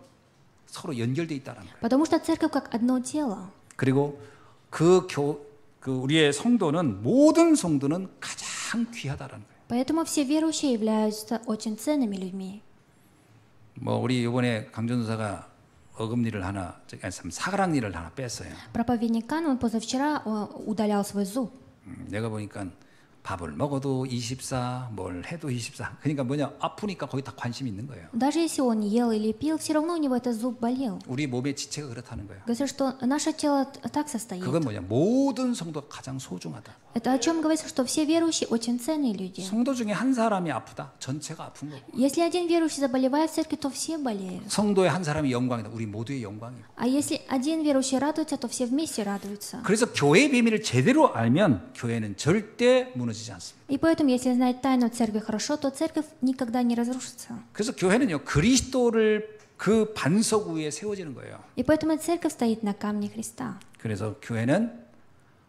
서로 연결되어 있다는 거예요. Потому что церковь как одно тело. 그리고 그 우리의 성도는 모든 성도는 가장 귀하다라는 거예요. Поэтому все верующие являются очень ценными людьми. 뭐 우리 이번에 강전도사가 어금니를 하나, 사가락니를 하나 뺐어요. Проповедник Кан, он позавчера удалял свой зуб. 내가 보니까 밥을 먹어도 24, 뭘 해도 24. 그러니까 뭐냐, 아프니까 거기 다 관심이 있는 거예요. Даже если он ел или пил, все равно у него этот зуб болел. 우리 몸의 지체가 그렇다는 거예요. Говорится, что наше тело так состоит. 그건 뭐냐, 모든 성도가 가장 소중하다. Это о чем говорится, что все верующие очень ценные люди. 성도 중에 한 사람이 아프다, 전체가 아픈 거고. Если один верующий заболевает в церкви, то все болеют. 성도의 한 사람이 영광이다, 우리 모두의 영광이고. А если один верующий радуется, то все вместе радуются. 그래서 교회의 비밀을 제대로 알면 교회는 절대 무너지지 않습니다. И поэтому, если знать тайну церкви хорошо, то церковь никогда не разрушится. 그래서 교회는요, 그리스도를 그 반석 위에 세워지는 거예요. И поэтому церковь стоит на камне Христа. 그래서 교회는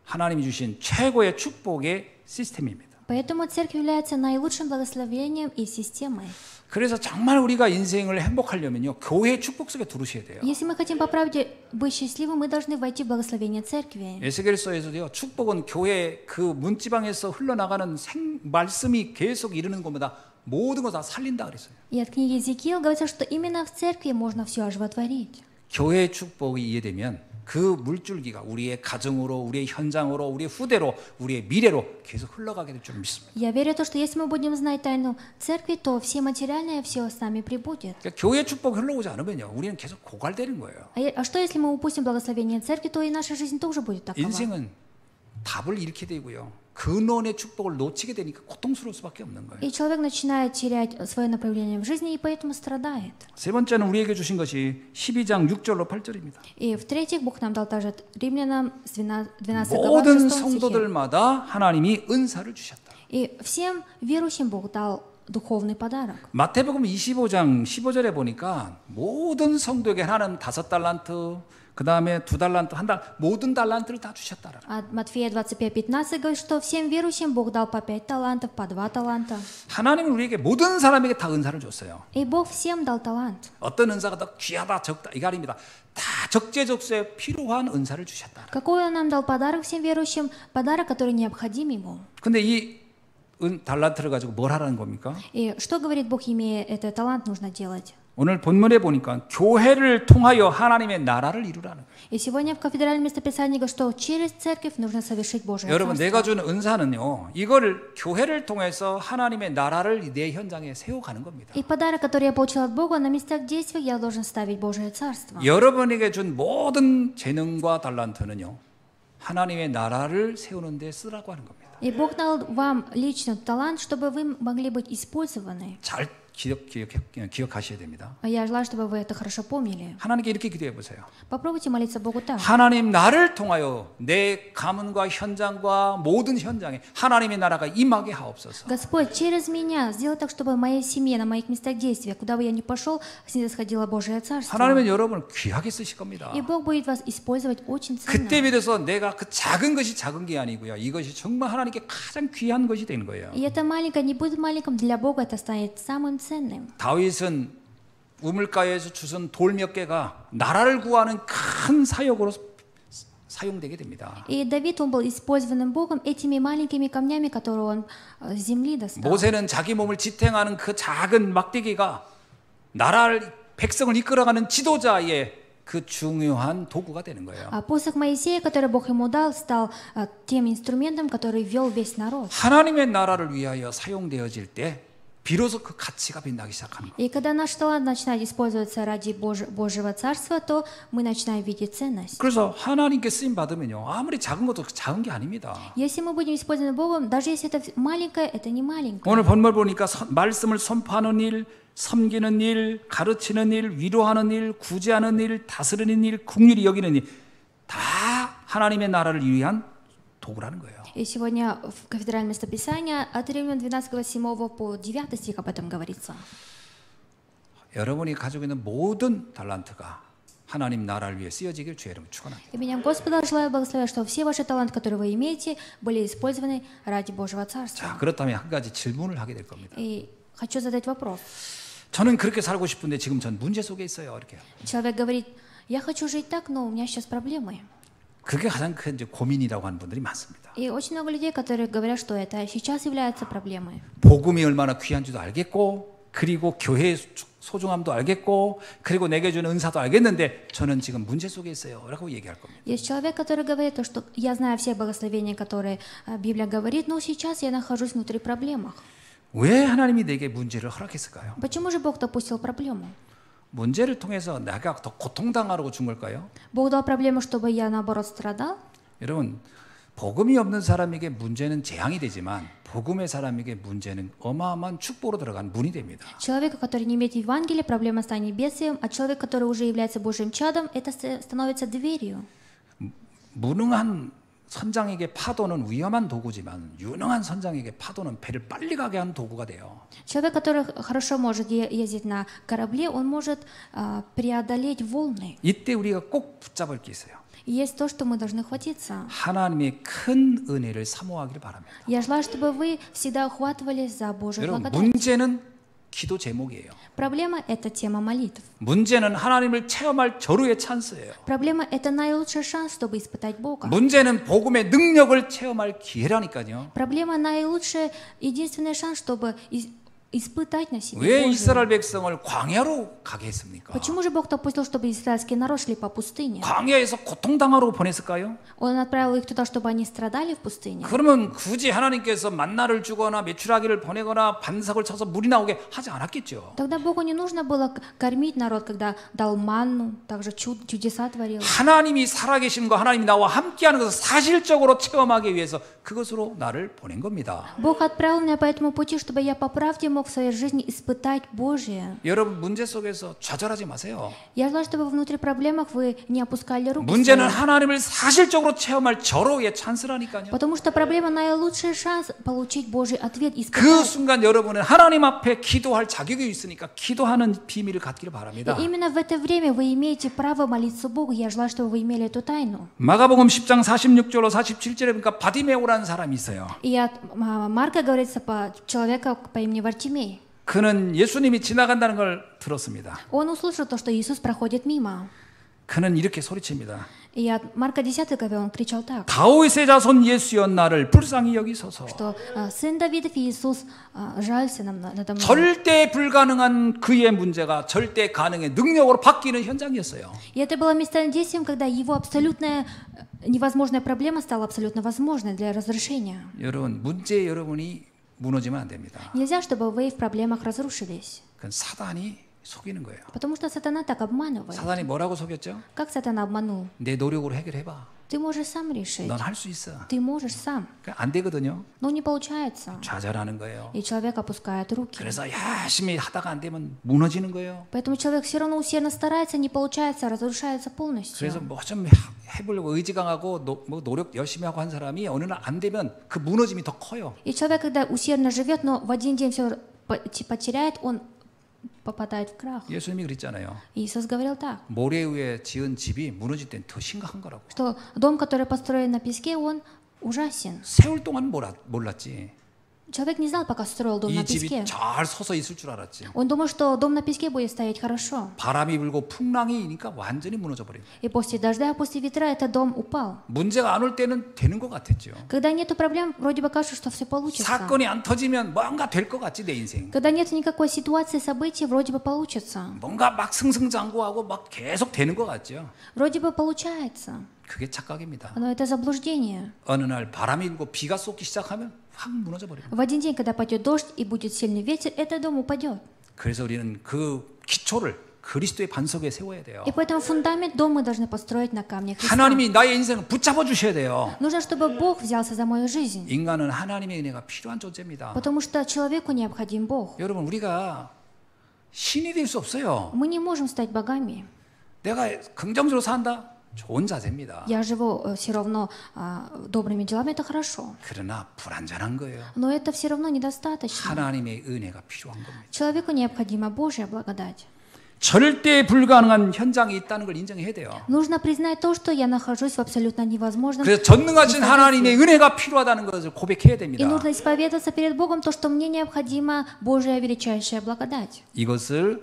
하나님이 주신 최고의 축복의 시스템입니다. Поэтому церковь является наилучшим благословением и системой. 그래서 정말 우리가 인생을 행복하려면요, 교회의 축복 속에 들어오셔야 돼요. Если мы хотим по правде быть счастливым, мы должны войти в благословение церкви. 에스겔서에서도요, 축복은 교회 그 문지방에서 흘러나가는 말씀이 계속 이르는 것마다 모든 거 다 살린다 그랬어요. И от книги Иезекиил говорится, что именно в церкви можно все оживотворить. 교회의 축복이 이해되면 그 물줄기가 우리의 가정으로, 우리의 현장으로, 우리의 후대로, 우리의 미래로 계속 흘러가게 될 줄 믿습니다. Я верю в то, что если мы будем знать тайну церкви, то все материальное, все с нами прибудет. 그러니까 교회 축복이 흘러오지 않으면요, 우리는 계속 고갈되는 거예요. А что если мы упустим благословение церкви, то и наша жизнь тоже будет такова. 인생은 답을 잃게 되고요, 근원의 축복을 놓치게 되니까 고통스러울 수밖에 없는 거예요. И человек начинает терять свое направление в жизни, и поэтому страдает. 세 번째는 우리에게 주신 것이 12장 6절로 8절입니다. И в-третьих, Бог нам дал также Римлянам 12 глава 모든 6 стихе. 성도들마다 하나님이 은사를 주셨다. И всем верующим Бог дал духовный подарок. 마태복음 25장 15절에 보니까 모든 성도에게 하나님 5달란트, 그 다음에 2달란트, 모든 달란트를 다 주셨다라. От Матфея 25:15 говорит, что всем верующим Бог дал по 5 талантов, по 2 таланта. 하나님은 우리에게 모든 사람에게 다 은사를 줬어요. И Бог всем дал талант. 어떤 은사가 더 귀하다, 적다 이게 아닙니다. 다 적재적소에 필요한 은사를 주셨다. Какой Он нам дал подарок всем верующим? Подарок, который необходим ему. 근데 이 달란트를 가지고 뭘 하라는 겁니까? И что говорит Бог, имея этот талант, нужно делать? 오늘 본문에 보니까 교회를 통하여 하나님의 나라를 이루라는 거예요. И сегодня в кафедральном местописании говорит, что через церковь нужно совершить Божие 여러분, Царство. 내가 주는 은사는요, 이거를 교회를 통해서 하나님의 나라를 내 현장에 세워가는 겁니다. И подарок, который я получил от Бога, на местах действия я должен ставить Божие Царство. 여러분에게 준 모든 재능과 달란트는요, 하나님의 나라를 세우는 데 쓰라고 하는 겁니다. И Бог дал вам личный талант, чтобы вы могли быть использованы. 잘 기억하셔야 됩니다. Я желаю, чтобы вы это хорошо помнили. 하나님께 이렇게 기도해 보세요. Попробуйте молиться Богу так. 하나님 나를 통하여 내 가문과 현장과 모든 현장에 하나님의 나라가 임하게 하옵소서. Господь, через меня сделай так, чтобы в моей семье, на моих местах действия, куда бы я ни пошел, снисходило Божие Царство. 하나님은 여러분을 귀하게 쓰실 겁니다. И Бог будет вас использовать очень ценно. 그때 비로소 내가 그 작은 것이 작은 게 아니고요. 이것이 정말 하나님께 가장 귀한 것이 되는 거예요. И это маленькое не будет маленьким, для Бога это станет самым ценным. 다윗은 우물가에서 주선 돌 몇 개가 나라를 구하는 큰 사역으로 사용되게 됩니다. И Давид, он был использованным Богом этими маленькими камнями, которые он с земли достал. 모세는 자기 몸을 지탱하는 그 작은 막대기가 나라를 백성을 이끌어가는 지도자의 그 중요한 도구가 되는 거예요. А посох Моисея, который Бог ему дал, стал тем инструментом, который вел весь народ. 하나님의 나라를 위하여 사용되어질 때 비로소 그 가치가 빛나기 시작하는 거예요. И когда наш талант начинает использоваться ради Божьего Царства, то мы начинаем видеть ценность. 그래서 하나님께 쓰임 받으면요, 아무리 작은 것도 작은 게 아닙니다. Если мы будем использованы Богом, даже если это маленькое, это не маленькое. 오늘 본문 보니까 말씀을 선포하는 일, 섬기는 일, 가르치는 일, 위로하는 일, 구제하는 일, 다스리는 일, 긍휼히 여기는 일, 다 하나님의 나라를 위한 도구라는 거예요. И сегодня в кафедральном местописании от Римлян 12, 7 по 9 стих об этом говорится. 여러분이 가지고 있는 모든 달란트가 하나님 나라를 위해 쓰여지길 주의 이름으로 축원합니다. Именем Господа желаю благословить, что все ваши таланты, которые вы имеете, были использованы ради Божьего Царства. 자, 그렇다면 한 가지 질문을 하게 될 겁니다. И хочу задать вопрос. 저는 그렇게 살고 싶은데 지금 전 문제 속에 있어요. 이렇게. Человек говорит, я хочу жить так, но у меня сейчас проблемы. 그게 가장 큰 이제 고민이라고 하는 분들이 많습니다. И очень много людей, которые говорят, что это сейчас является проблемой. 복음이 얼마나 귀한지도 알겠고, 그리고 교회의 소중함도 알겠고, 그리고 내게 주는 은사도 알겠는데 저는 지금 문제 속에 있어요라고 얘기할 겁니다. Есть человек, который говорит, что я знаю все благословения, которые Библия говорит, но сейчас я нахожусь внутри проблем. 왜 하나님이 내게 문제를 허락했을까요? Почему же Бог допустил проблему? 문제를 통해서 내가 더 고통당하라고 준 걸까요? Бог дал проблему, чтобы я наоборот страдал? 여러분, 복음이 없는 사람에게 문제는 재앙이 되지만 복음의 사람에게 문제는 어마어마한 축복으로 들어간 문이 됩니다. Человеку, который не имеет Евангелия, проблема станет бедствием, а человек, который уже является Божьим чадом, это становится дверью. 무능한 선장에게 파도는 위험한 도구지만 유능한 선장에게 파도는 배를 빨리 가게 하는 도구가 돼요. Человек, который хорошо может ездить на корабле, он может преодолеть волны. 이때 우리가 꼭 붙잡을 게 있어요. И есть то, что мы должны хватиться. 하나님의 큰 은혜를 사모하기를 바랍니다. Я желаю, чтобы вы всегда ухватывались за Божью 여러분, благодать. 문제는 기도 제목이에요. Проблема – это тема молитв. 문제는 하나님을 체험할 절호의 찬스예요. Проблема – это наилучший шанс, чтобы испытать Бога. 문제는 복음의 능력을 체험할 기회라니까요. Проблема – наилучший, единственный шанс, чтобы испытать на себе 왜 Божию. 이스라엘 백성을 광야로 가게 했습니까? Почему же Бог допустил, чтобы израильский народ шли по пустыне? 광야에서 고통당하러 보냈을까요? Он отправил их туда, чтобы они страдали в пустыне. 그러면 굳이 하나님께서 만나를 주거나 메추라기를 보내거나 반석을 쳐서 물이 나오게 하지 않았겠죠. Тогда Богу не нужно было кормить народ, когда дал манну, также чудеса творил. 하나님이 살아계심과 하나님이 나와 함께하는 것을 사실적으로 체험하기 위해서 그것으로 나를 보낸 겁니다. Бог отправил меня по этому пути, чтобы я по правде мог в своей жизни испытать Божие. 여러분 문제 속에서 좌절하지 마세요. Я желаю, чтобы внутри проблемах вы не опускали руки. 문제는 свои. 하나님을 사실적으로 체험할 절호의 찬스라니까요. Потому что проблема наилучший шанс получить Божий ответ и 그 испытать. 순간 여러분은 하나님 앞에 기도할 자격이 있으니까 기도하는 비밀을 갖기를 바랍니다. И именно в это время вы имеете право молиться Богу. Я желаю, чтобы вы имели эту тайну. 마가복음 10장 46절로 47절에 보니까 바디메오라는 사람이 있어요. И от Марка говорится по человека по имени Вартимей. 그는 예수님이 지나간다는 걸 들었습니다. Он услышал то, что Иисус проходит мимо. 그는 이렇게 소리칩니다. И от Марка 10 главы он кричал так, 다윗의 자손 예수여 나를 불쌍히 여기소서. что «Сын Давидов Иисус, жалься надо мной». 절대 불가능한 그의 문제가 절대 가능의 능력으로 바뀌는 현장이었어요. И это было местным действием, когда его абсолютная невозможная проблема стала абсолютно возможной для разрешения. 여러분 문제 여러분이 무너지면 안 됩니다. Нельзя, чтобы вы в проблемах разрушились. 그건 사단이 속이는 거예요. Потому что сатана так обманывает. 사단이 뭐라고 속였죠? Как сатана обманул? 내 노력으로 해결해봐. Ты можешь сам решить. 넌 할 수 있어. Ты можешь сам. 그러니까 안 되거든요. Но не получается. 좌절하는 거예요. И человек опускает руки. 그래서 열심히 하다가 안 되면 무너지는 거예요. Поэтому человек все равно усердно старается, не получается, разрушается полностью. 그래서 뭐 좀 해보려고 의지 강하고 뭐 노력 열심히 하고 한 사람이 어느 날 안 되면 그 무너짐이 더 커요. И человек, когда усердно живет, но в один день все потеряет, он попадает в крах. 예수님이 그랬잖아요. Иисус говорил так, 모래 위에 지은 집이 무너질 땐 더 심각한 거라고. что дом, который построен на песке, он ужасен. 세울 동안 몰랐지. Человек не знал, пока строил дом на 이 집이 песке. 잘 서서 있을 줄 알았지. Он думал, что дом на песке будет стоять хорошо. 바람이 불고 풍랑이니까 완전히 무너져 버린. И после дождя, после ветра этот дом упал. 문제가 안 올 때는 되는 것 같았죠. Когда нету проблем, вроде бы кажется, что все получится. 사건이 안 터지면 뭔가 될 것 같지 내 인생. Когда нет никакой ситуации, событий, вроде бы получится. 뭔가 막 승승장구하고 막 계속 되는 것 같죠. Вроде бы получается. 그게 착각입니다. Но это заблуждение. 어느 날 바람이 불고 비가 쏟기 시작하면 확 무너져 버립니다. В один день, когда пойдет дождь и будет сильный ветер, этот дом упадет. 그래서 우리는 그 기초를 그리스도의 반석에 세워야 돼요. И поэтому фундамент дома мы должны построить на камне Христа. 하나님이 나의 인생을 붙잡아 주셔야 돼요. Нужно, чтобы Бог взялся за мою жизнь. 인간은 하나님의 은혜가 필요한 존재입니다. Потому что человеку необходим Бог. 여러분 우리가 신이 될 수 없어요. Мы не можем стать богами. 내가 긍정적으로 산다? 좋은 자세입니다. Я живу все равно добрыми делами, это хорошо. 그러나 불완전한 거예요. Но это все равно недостаточно. 하나님의 은혜가 필요한 겁니다. Человеку необходима Божья благодать. 절대 불가능한 현장이 있다는 걸 인정해야 돼요. Нужно признать то, что я нахожусь в абсолютно невозможном. 그래서 전능하신 하나님의 은혜가 필요하다는 것을 고백해야 И 됩니다. нужно исповедаться перед Богом то, что мне необходима Божья величайшая благодать. 이것을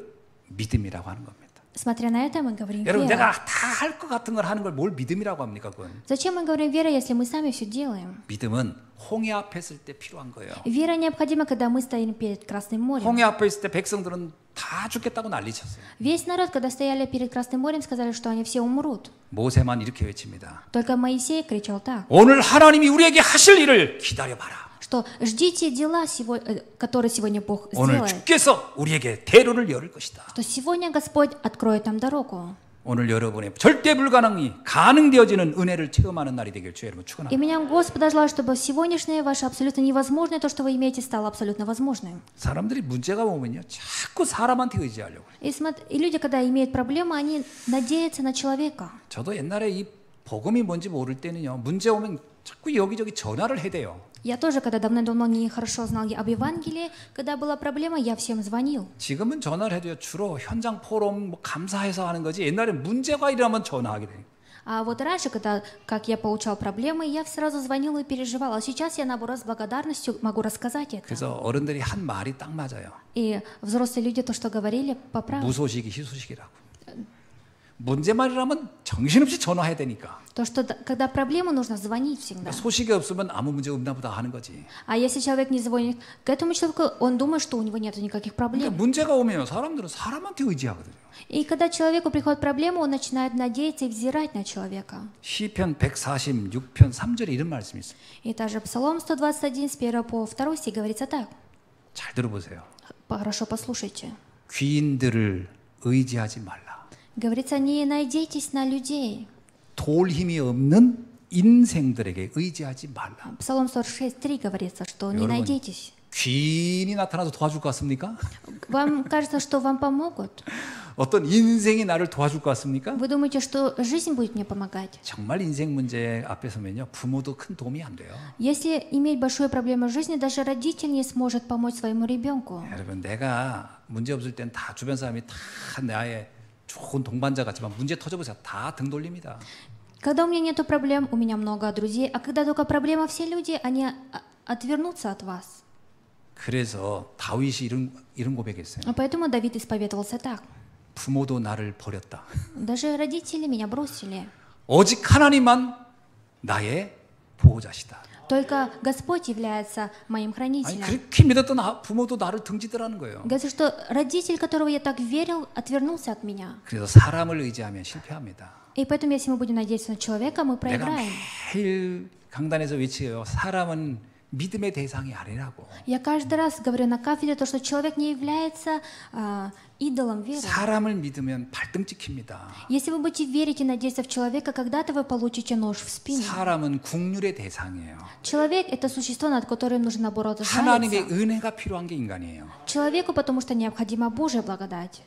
믿음이라고 하는 겁니다. Смотря на это, мы говорим 여러분 вера. 내가 다 할 것 같은 걸 하는 걸 뭘 믿음이라고 합니까? 그건 Зачем мы говорим вера, если мы сами все делаем? 믿음은 홍해 앞에 있을 때 필요한 거예요. Вера необходима, когда мы стоим перед Красным морем. 홍해 앞에 있을 때 백성들은 다 죽겠다고 난리쳤어요. Весь народ, когда стояли перед Красным морем, сказали, что они все умрут. 모세만 이렇게 외칩니다. Только Моисей кричал так, 오늘 하나님이 우리에게 하실 일을 기다려봐라. что ждите дела, которые сегодня Бог 오늘 сделает. 주께서 우리에게 대로를 열을 것이다. Что сегодня Господь откроет нам дорогу. 오늘 여러분의 절대 불가능이 가능되어지는 은혜를 체험하는 날이 되길 주의 이름으로 И 축원합니다. меня Господа желаю, чтобы сегодняшнее ваше абсолютно невозможное, то, что вы имеете, стало абсолютно возможным. 사람들이 문제가 오면요, 자꾸 사람한테 의지하려고. И люди, когда имеют проблемы, они надеются на человека. 저도 옛날에 이 복음이 뭔지 모를 때는요, 문제 오면 자꾸 여기저기 전화를 해대요. Я тоже, когда давно-давно не хорошо знал об Евангелии, когда была проблема, я всем звонил. 지금은 전화를 해도요, 주로 현장 포럼 뭐 감사해서 하는 거지. 옛날에 문제가 일어나면 전화하게 돼요. А вот раньше, когда, как я получал проблемы, я сразу звонил и переживал. А сейчас я, наоборот, с благодарностью могу рассказать это. 그래서 어른들이 한 말이 딱 맞아요. И взрослые люди то, что говорили, по праву. 무소식이 희소식이라고. 문제만 일어나면 정신없이 전화해야 되니까. То, что когда проблема, нужно звонить всегда. 소식이 없으면 아무 문제 없나 보다 하는 거지. А если человек не звонит к этому человеку, он думает, что у него нет никаких 그러니까 проблем. 문제가 오면 사람들은 사람한테 의지하거든요. И когда человеку приходит проблема, он начинает надеяться и взирать на человека. 시편 146편 3절에 이런 말씀이 있어요. И также Псалом 121, с 1 по 2 стих говорится так. 잘 들어보세요. Хорошо послушайте. 귀인들을 의지하지 말라. Говорится, не надейтесь на людей. 도울 힘이 없는 인생들에게 의지하지 말라. Псалом 46, 3 говорится, что не 여러분. надейтесь. 귀인이 나타나서 도와줄 것 같습니까? Вам кажется, что вам помогут? 어떤 인생이 나를 도와줄 것 같습니까? Вы думаете, что жизнь будет мне помогать? 정말 인생 문제 앞에 서면요, 부모도 큰 도움이 안 돼요. Если иметь большую проблему в жизни, даже родитель не сможет помочь своему ребенку. 여러분, 내가 문제 없을 땐 다 주변 사람이 다 나의 좋은 동반자 같지만 문제 터져보세요. 다 등 돌립니다. Когда у меня нету проблем, у меня много друзей, а когда только проблема, все люди, они отвернутся от вас. 그래서 다윗이 이런 고백했어요. Поэтому Давид исповедовался так. 부모도 나를 버렸다. Даже родители меня бросили. 오직 하나님만 나의 보호자시다. Только Господь является моим 아니 хранителем. 그렇게 믿었던 부모도 나를 등지더라는 거예요. Говорится, что родитель, которого я так верил, отвернулся от меня. 그래서 사람을 의지하면 실패합니다. И поэтому, если мы будем надеяться на человека, мы 내가 проиграем. 매일 강단에서 외치요. 사람은 믿음의 대상이 아니라고. Я каждый раз говорю на кафедре то, что человек не является идолом веры. 사람을 믿으면 발등 찍힙니다. Если вы будете верить и надеяться в человека, когда-то вы получите нож в спину. 사람은 국률의 대상이에요. Человек — это существо, над которым нужно бороться. 하나님의 은혜가 필요한 게 인간이에요. Человеку, потому что необходима Божья благодать.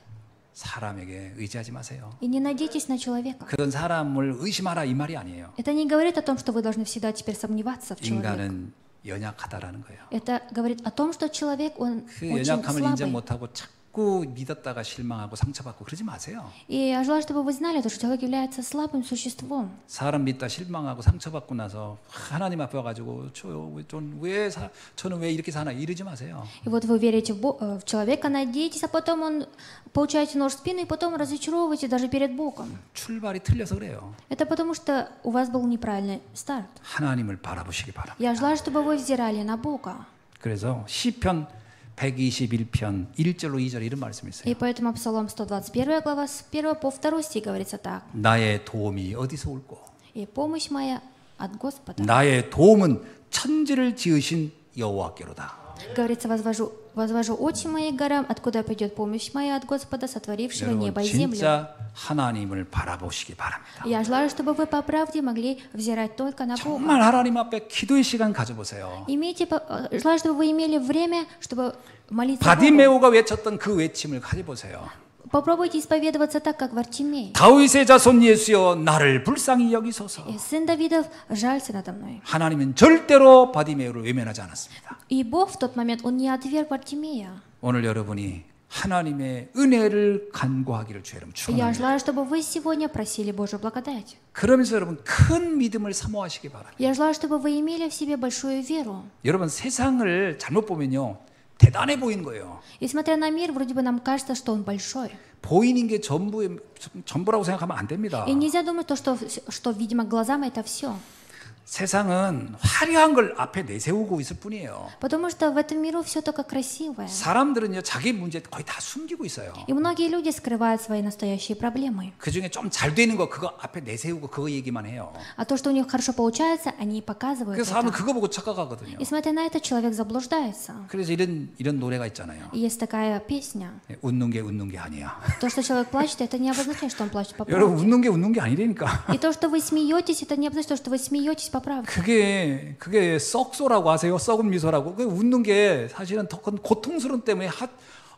사람에게 의지하지 마세요. И не надейтесь на человека. 그런 사람을 의심하라 이 말이 아니에요. Это не говорит о том, что вы должны всегда теперь сомневаться в человеке. 인간은 연약하다라는 거예요. Это говорит о том, что человек, он 그 очень 연약함을 인정 слабый. 못하고 자꾸 믿었다가 실망하고 상처받고 그러지 마세요. И я желаю, чтобы вы знали, что человек является слабым существом. 사람 믿다 실망하고 상처받고 나서 하나님 앞에 와가지고 저는 왜 이렇게 사나 이러지 마세요. И вот вы верите в человека, надеетесь, а потом он получаете нож в спину, и потом разочаровываете даже перед Богом. 출발이 틀려서 그래요. Это потому, что у вас был неправильный старт. 하나님을 바라보시기 바랍니다. Я желаю, чтобы вы взирали на Бога. 그래서 시편 121편 1절로 2절 이런 말씀이 있어요. И поэтому Псалом 121 глава с 1 по 2 стих говорится так. 나의 도움이 어디서 올꼬? И помощь моя от Господа. 나의 도움은 천지를 지으신 여호와께로다. Говорится, возвожу очи мои к горам, откуда придет помощь моя от Господа, сотворившего 여러분 небо и землю. 진짜 하나님을 바라보시기 바랍니다. Я желаю, чтобы вы по правде могли взирать только на Бога. 정말 하나님 앞에 기도의 시간 가져보세요. Желаю, чтобы вы имели время, чтобы молиться Богу. 바디메오가 외쳤던 그 외침을 가져보세요. Попробуйте исповедоваться так, как Вартимей. 다윗의 자손 예수여 나를 불쌍히 여기소서. Сын Давидов, жалься надо мной. 하나님은 절대로 바디메오를 외면하지 않았습니다. И Бог в тот момент, Он не отверг Вартимея. 오늘 여러분이 하나님의 은혜를 간구하기를 주 여러분 Я 축원합니다. желаю, чтобы вы сегодня просили Божью благодать. 그러면서 여러분 큰 믿음을 사모하시기 바랍니다. Я желаю, чтобы вы имели в себе большую веру. 여러분 세상을 잘못 보면요 대단해 보이는 거예요. И смотря на мир, вроде бы нам кажется, что он большой. 보이는 게 전부라고 생각하면 안 됩니다. И нельзя думать, что видимо, глазам это все. 세상은 화려한 걸 앞에 내세우고 있을 뿐이에요. Потому что в этом миру все только красивое. 사람들은요 자기 문제 거의 다 숨기고 있어요. И многие люди скрывают свои настоящие проблемы. 그 중에 좀 잘 되는 거 그거 앞에 내세우고 그거 얘기만 해요. А то, что у них хорошо получается, они показывают 그래서 사람은 это. 그거 보고 착각하거든요. И смотря на это, человек заблуждается. 그래서 이런 노래가 있잖아요. И есть такая песня. 웃는 게 아니야. То, что человек плачет, это не обозначает, что он плачет по 여러분 правде. 웃는 게 아니라니까. И то, что вы смеетесь, это не обозначает, что вы смеетесь по правде. 그게 썩소라고 하세요. 썩은 미소라고. 그 웃는 게 사실은 더 큰 고통스러움 때문에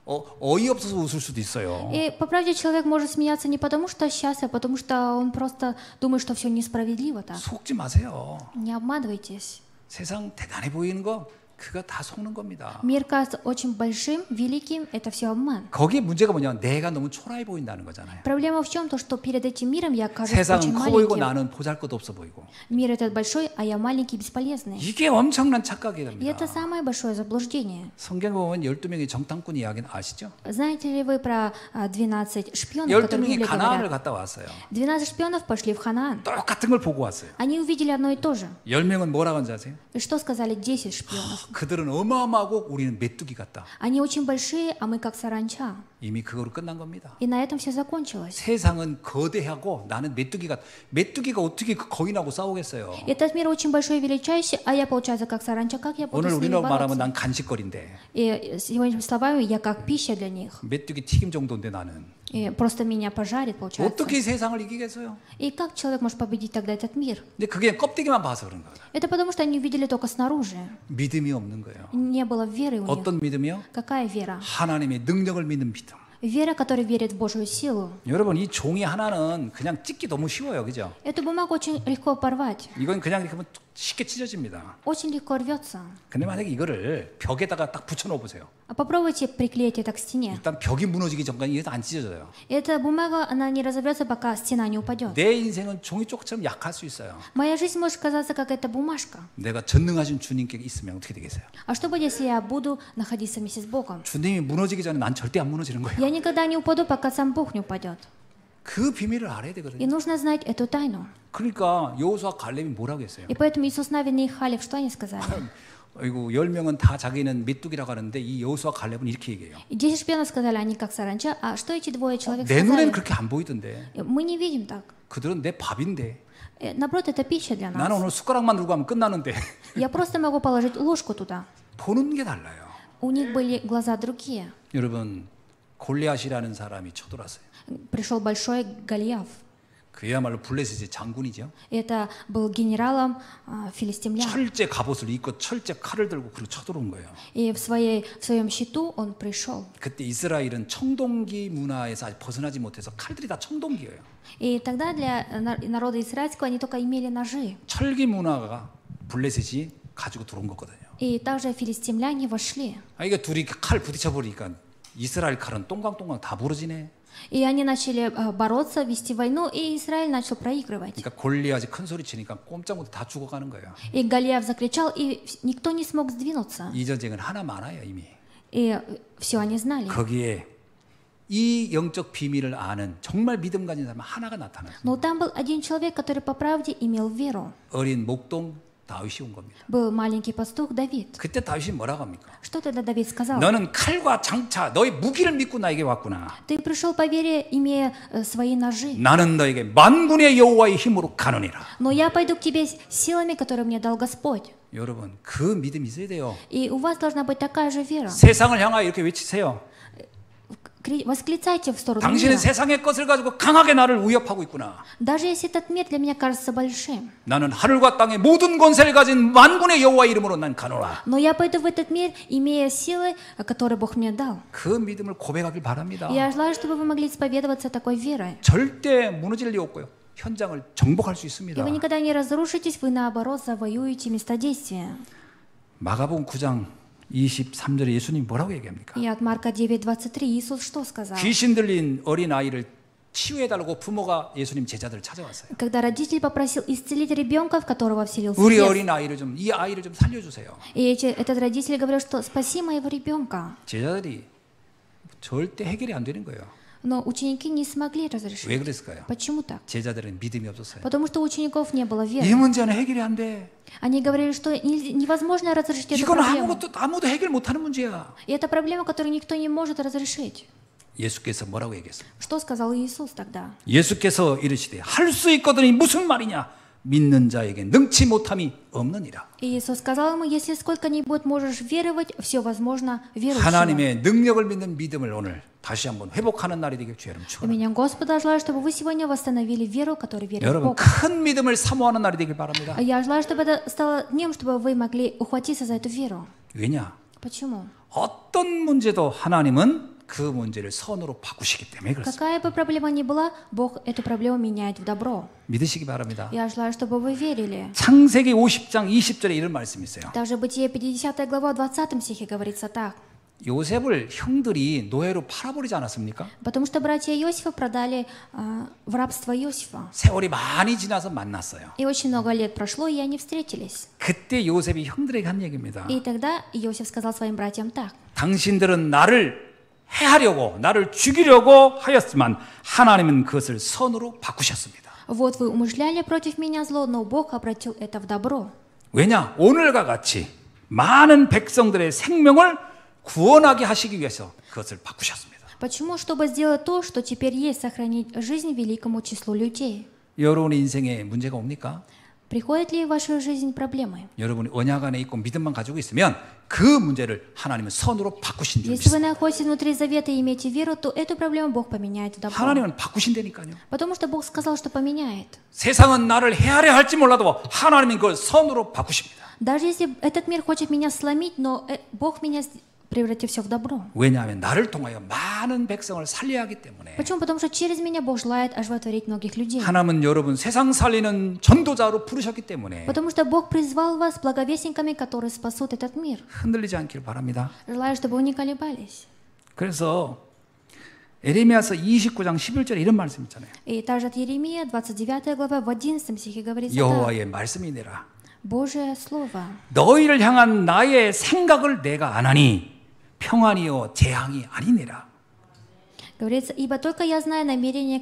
어이없어서 웃을 수도 있어요. И по правде человек может смеяться не потому, что счастлив, а потому что он просто думает, что все несправедливо так. 속지 마세요. Не обманывайтесь. 세상 대단해 보이는 거 그거 다 속는 겁니다. Мир кажется очень большим, великим, это все обман. 거기에 문제가 뭐냐면 내가 너무 초라해 보인다는 거잖아요. Проблема в чем? То, что перед этим миром я кажусь 세상은 очень 커 보이고 маленьким. 나는 보잘것없어 보이고. Мир этот большой, а я маленький, бесполезный. 이게 엄청난 И 착각이랍니다. это самое большое заблуждение. 성경 보면 12명의 정탐꾼 이야기는 아시죠? Знаете ли вы про 12 шпионов, которые в 12명이 Библии 가나안을 говорят? 갔다 왔어요. 12 шпионов пошли в Ханаан. 똑같은 걸 보고 왔어요. Они увидели одно и то же. 10명은 뭐라고 하는지 아세요? И что сказали 10 шпионов? 그들은 어마어마하고 우리는 메뚜기 같다. Они очень большие, а мы как саранча. 이미 그거로 끝난 겁니다. И на этом все закончилось. 세상은 거대하고 나는 메뚜기가 어떻게 그 거인하고 싸우겠어요. Этот мир очень большой и величайший, а я, получается, как саранча. Как я буду 오늘 с ними 우리로 말하면 бороться? 난 간식거리인데 И сегодняшними словами я как пища для них. 메뚜기 튀김 정도인데 나는 И просто меня пожарит, получается. 어떻게 세상을 이기겠어요? И как человек может победить тогда этот мир? 근데 그게 껍데기만 봐서 그런 거예요. Это потому, что они увидели только снаружи. 믿음이 없는 거예요. Не было веры у них. 어떤 믿음이요? Какая вера? 하나님의 능력을 믿는 믿음. Вера, которая верит в Божью силу. 여러분 이 종이 하나는 그냥 찢기 너무 쉬워요, 그죠? Эту бумагу очень легко порвать. 이건 그냥 이렇게 하면 쉽게 찢어집니다. Очень легко рвется. 근데 만약에 이거를 벽에다가 딱 붙여놓어 보세요. А попробуйте приклеить это к стене. 일단 벽이 무너지기 전까지 이게 안 찢어져요. Эта бумага, она не разобьется, пока стена не упадет. 내 인생은 종이쪽처럼 약할 수 있어요. Моя жизнь может казаться как эта бумажка. 내가 전능하신 주님께 있으면 어떻게 되겠어요? А что будет, если я буду находиться вместе с Богом? 주님이 무너지기 전에 난 절대 안 무너지는 거예요. Я никогда не упаду, пока сам Бог не упадет. 그 비밀을 알아야 И 되거든요. нужно знать эту тайну. 그러니까 여호수아 갈렙이 뭐라고 했어요? И поэтому Иисус Навин и Халев, что они сказали? 아이고 10명은 다 자기는 메뚜기라고 하는데 이 여호수아 갈렙은 이렇게 얘기해요. И 10 шпионов сказали, они как саранча, а что эти двое человек 내 눈엔 сказали? 그렇게 안 보이던데 Мы не видим так. 그들은 내 밥인데 Наоборот, это пища для 나는 нас. 오늘 숟가락만 들고 가면 끝나는데 Я просто могу положить ложку туда. 보는 게 달라요. У них были глаза другие. 여러분 골리앗이라는 사람이 쳐들어왔어요. Пришел большой Голиаф. 그야말로 블레셋의 장군이죠. Это был генералом филистимлян. 철제 갑옷을 입고 철제 칼을 들고 그리고 쳐들어온 거예요. И в своем щиту он пришел. 그때 이스라엘은 청동기 문화에서 아직 벗어나지 못해서 칼들이 다 청동기예요. И тогда для народа израильского они только имели ножи. 철기 문화가 블레셋이 가지고 들어온 거거든요. И также филистимляне вошли. 이거 둘이 칼 부딪혀 버리니까 이스라엘 칼은 똥강똥강 다 부러지네. И они начали бороться, вести войну, и Израиль начал проигрывать. 그러니까 골리앗이 큰 소리 치니까 꼼짝 못해 다 죽어가는 거예요. И Голиаф закричал, и никто не смог сдвинуться. 이 전쟁은 하나 많아요 이미. И все они знали. 거기에 이 영적 비밀을 아는 정말 믿음 가진 사람 하나가 나타났어요. Но там был один человек, который по правде имел веру. 어린 목동 다윗이 온 겁니다. Был маленький пастух Давид. 그때 다윗이 뭐라고 합니까? Что тогда Давид сказал? 너는 칼과 장차 너의 무기를 믿고 나에게 왔구나. Ты пришел по вере, имея свои ножи. 나는 너에게 만군의 여호와의 힘으로 가느니라. Но я пойду к тебе силами, которые мне дал Господь. 여러분 그 믿음이 있어야 돼요. И у вас должна быть такая же вера. 세상을 향하여 이렇게 외치세요. Восклицайте в сторону 당신은 мира. 세상의 것을 가지고 강하게 나를 위협하고 있구나. Даже если этот мир для меня кажется большим. 나는 하늘과 땅의 모든 권세를 가진 만군의 여호와의 이름으로 난 가노라. Но я пойду в этот мир, имея силы, которые Бог мне дал. 그 믿음을 고백하길 바랍니다. Я желаю, чтобы вы могли исповедоваться такой верой. 절대 무너질 리 없고요. 현장을 정복할 수 И 있습니다. вы никогда не разрушитесь, вы наоборот завоюете места действия. 마가복음 9장 23절에 예수님이 뭐라고 얘기합니까? И от Марка 9:23 Иисус что сказал? 귀신 들린 어린 아이를 치유해달라고 부모가 예수님 제자들을 찾아왔어요. Когда родитель попросил исцелить ребенка, в которого вселился 우리 бес. 어린 아이를 이 아이를 좀 살려주세요. И этот родитель говорил, что спаси моего ребенка. 제자들이 절대 해결이 안 되는 거예요. Но ученики не смогли 왜 разрешить. 그랬을까요? Почему так? 제자들은 믿음이 없었어요. Потому что у учеников не было 이 веры. 문제는 해결이 안 돼. Они говорили, что невозможно разрешить эту 이건 проблему. 아무도 해결 못하는 문제야. И это проблема, которую никто не может разрешить. 예수께서 뭐라고 얘기했어요? Что сказал Иисус тогда? 예수께서 이르시되 할 수 있거든이 무슨 말이냐? 믿는 자에게 능치 못함이 없느니라. И Иисус сказал ему, если сколько-нибудь можешь веровать, все возможно верующему. 하나님의 능력을 믿는 믿음을 오늘 다시 한번 회복하는 날이 되길 주여 여러분 У 축원합니다. меня Господа желаю, чтобы вы сегодня восстановили веру, которая верит в 여러분 Бога. 큰 믿음을 사모하는 날이 되길 바랍니다. Я желаю, чтобы это стало днем, чтобы вы могли ухватиться за эту веру. 왜냐? Почему? 어떤 문제도 하나님은 그 문제를 선으로 바꾸시기 때문에 그렇습니다. Какая бы проблема ни была, Бог эту проблему меняет в добро. 믿으시기 바랍니다. Я желаю, чтобы вы верили. 창세기 50장 20절에 이런 말씀이 있어요. Также Бытие 50 глава в 20 стихе говорится так. 요셉을 형들이 노예로 팔아버리지 않았습니까? Потому что братья Иосифа продали в рабство Иосифа. 세월이 많이 지나서 만났어요. И очень много лет прошло, и они встретились. 그때 요셉이 형들에게 한 얘기입니다. И тогда Иосиф сказал своим братьям так. 당신들은 나를 해하려고 나를 죽이려고 하였지만 하나님은 그것을 선으로 바꾸셨습니다. Вот вы умышляли против меня зло, но Бог обратил это в добро. 왜냐? 오늘과 같이 많은 백성들의 생명을 구원하게 하시기 위해서 그것을 바꾸셨습니다. Почему? Чтобы сделать то, что теперь есть, сохранить жизнь великому числу людей. 여러분의 인생에 문제가 옵니까? Приходят ли в вашу жизнь проблемы? 여러분이 언약 안에 있고 믿음만 가지고 있으면 그 문제를 하나님은 선으로 바꾸신 줄 Если вы 믿습니다. находитесь внутри завета и имеете веру, то эту проблему Бог поменяет в добро. 하나님은 바꾸신다니까요. Потому что Бог сказал, что поменяет. 세상은 나를 해하려 할지 몰라도 하나님은 그걸 선으로 바꾸십니다. Даже если этот мир хочет меня сломить, но Бог меня превратит все в добро. 왜냐하면 나를 통하여 많은 백성을 살려야 하기 때문에. Почему? Потому что через меня Бог желает оживотворить многих людей. 하나님은 여러분 세상 살리는 전도자로 부르셨기 때문에 Потому что Бог призвал вас благовестниками, которые спасут этот мир. 흔들리지 않기를 바랍니다. Желаю, чтобы вы не колебались. 그래서 에레미야서 29장 11절에 이런 말씀 있잖아요. И также от Еремия, 29 глава, в 11 стихе говорится так. 여호와의 말씀이니라. Божие Слово. 너희를 향한 나의 생각을 내가 아나니 평안이요 재앙이 아니니라. Говорится, ибо только я знаю намерения,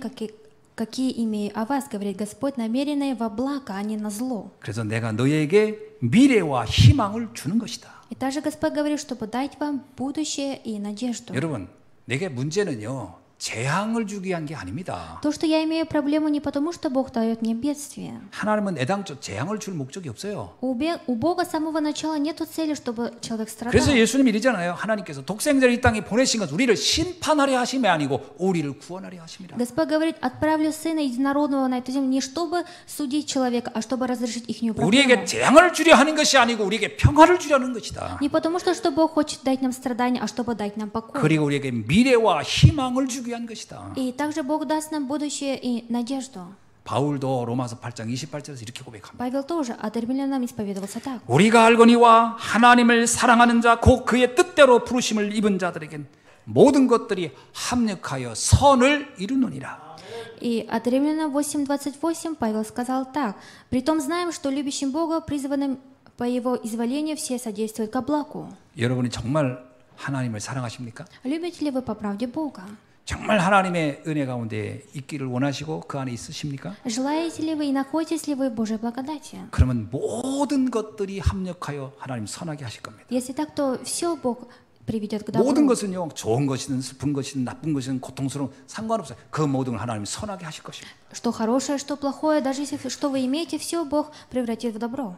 какие имею о вас, говорит Господь, намеренные во благо, а не на зло. 그래서 내가 너희에게 미래와 희망을 주는 것이다. И также Господь говорит, чтобы дать вам будущее и надежду. 여러분, 내게 문제는요. 재앙을 주기 위한 게 아닙니다. То, что я имею проблему не потому, что Бог дает мне бедствие. 하나님은 애당초 재앙을 줄 목적이 없어요. У Бога с самого начала нету цели, чтобы человек страдал. 그래서 예수님이 이러잖아요. 하나님께서 독생자를 이 땅에 보내신 것은 우리를 심판하려 하심이 아니고 우리를 구원하려 하심이라. Господь говорит, отправлю Сына Единородного на эту землю не чтобы судить человека, а чтобы разрешить ихнюю 우리에게 проблему. 재앙을 주려 하는 것이 아니고 우리에게 평화를 주려는 것이다. Не потому, что Бог хочет дать нам страдания, а чтобы дать нам покой. 그리고 우리에게 미래와 희망을 주기 위한 것이다. И также Бог даст нам будущее и надежду. 바울도 로마서 8장 28절에서 이렇게 고백합니다. Павел тоже от римлянам исповедовался так. 우리가 알거니와 하나님을 사랑하는 자 곧 그의 뜻대로 부르심을 입은 자들에겐 모든 것들이 합력하여 선을 이루느니라. И от Римлянам 8:28 Павел сказал так. «Притом знаем, что любящим Бога, призванным по Его изволению, все содействуют ко благу». 여러분이 정말 하나님을 사랑하십니까? Любите ли вы по правде Бога? 정말 하나님의 은혜 가운데 있기를 원하시고 그 안에 있으십니까? Желаете ли вы и находитесь ли вы в Божьей благодати? 그러면 모든 것들이 합력하여 하나님 선하게 하실 겁니다. Если так, то все Бог приведет к 모든 добру. 것은요, 좋은 것이든 슬픈 것이든 나쁜 것이든 고통스러운 상관없어요. 그 모든 걸 하나님 선하게 하실 것입니다. Что хорошее, что плохое, даже если что вы имеете, все Бог превратит в добро.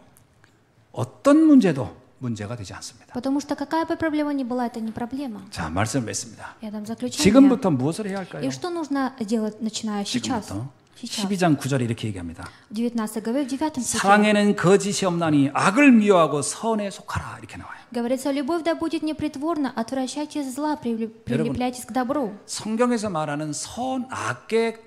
어떤 문제도 문제가 되지 않습니다. Потому что какая бы проблема ни была, это не проблема. 자, 말씀을 맺습니다. Я дам заключение. 지금부터 무엇을 해야 할까요? И что нужно делать, начиная сейчас? 지금부터 Сейчас. 12장 9절에 이렇게 얘기합니다. 19 главе, в 9 стихе. 사랑에는 거짓이 없나니 악을 미워하고 선에 속하라 이렇게 나와요. Говорится, любовь да будет непритворна, отвращайтесь зла, прилепляйтесь к добру. 성경에서 말하는 선, 악의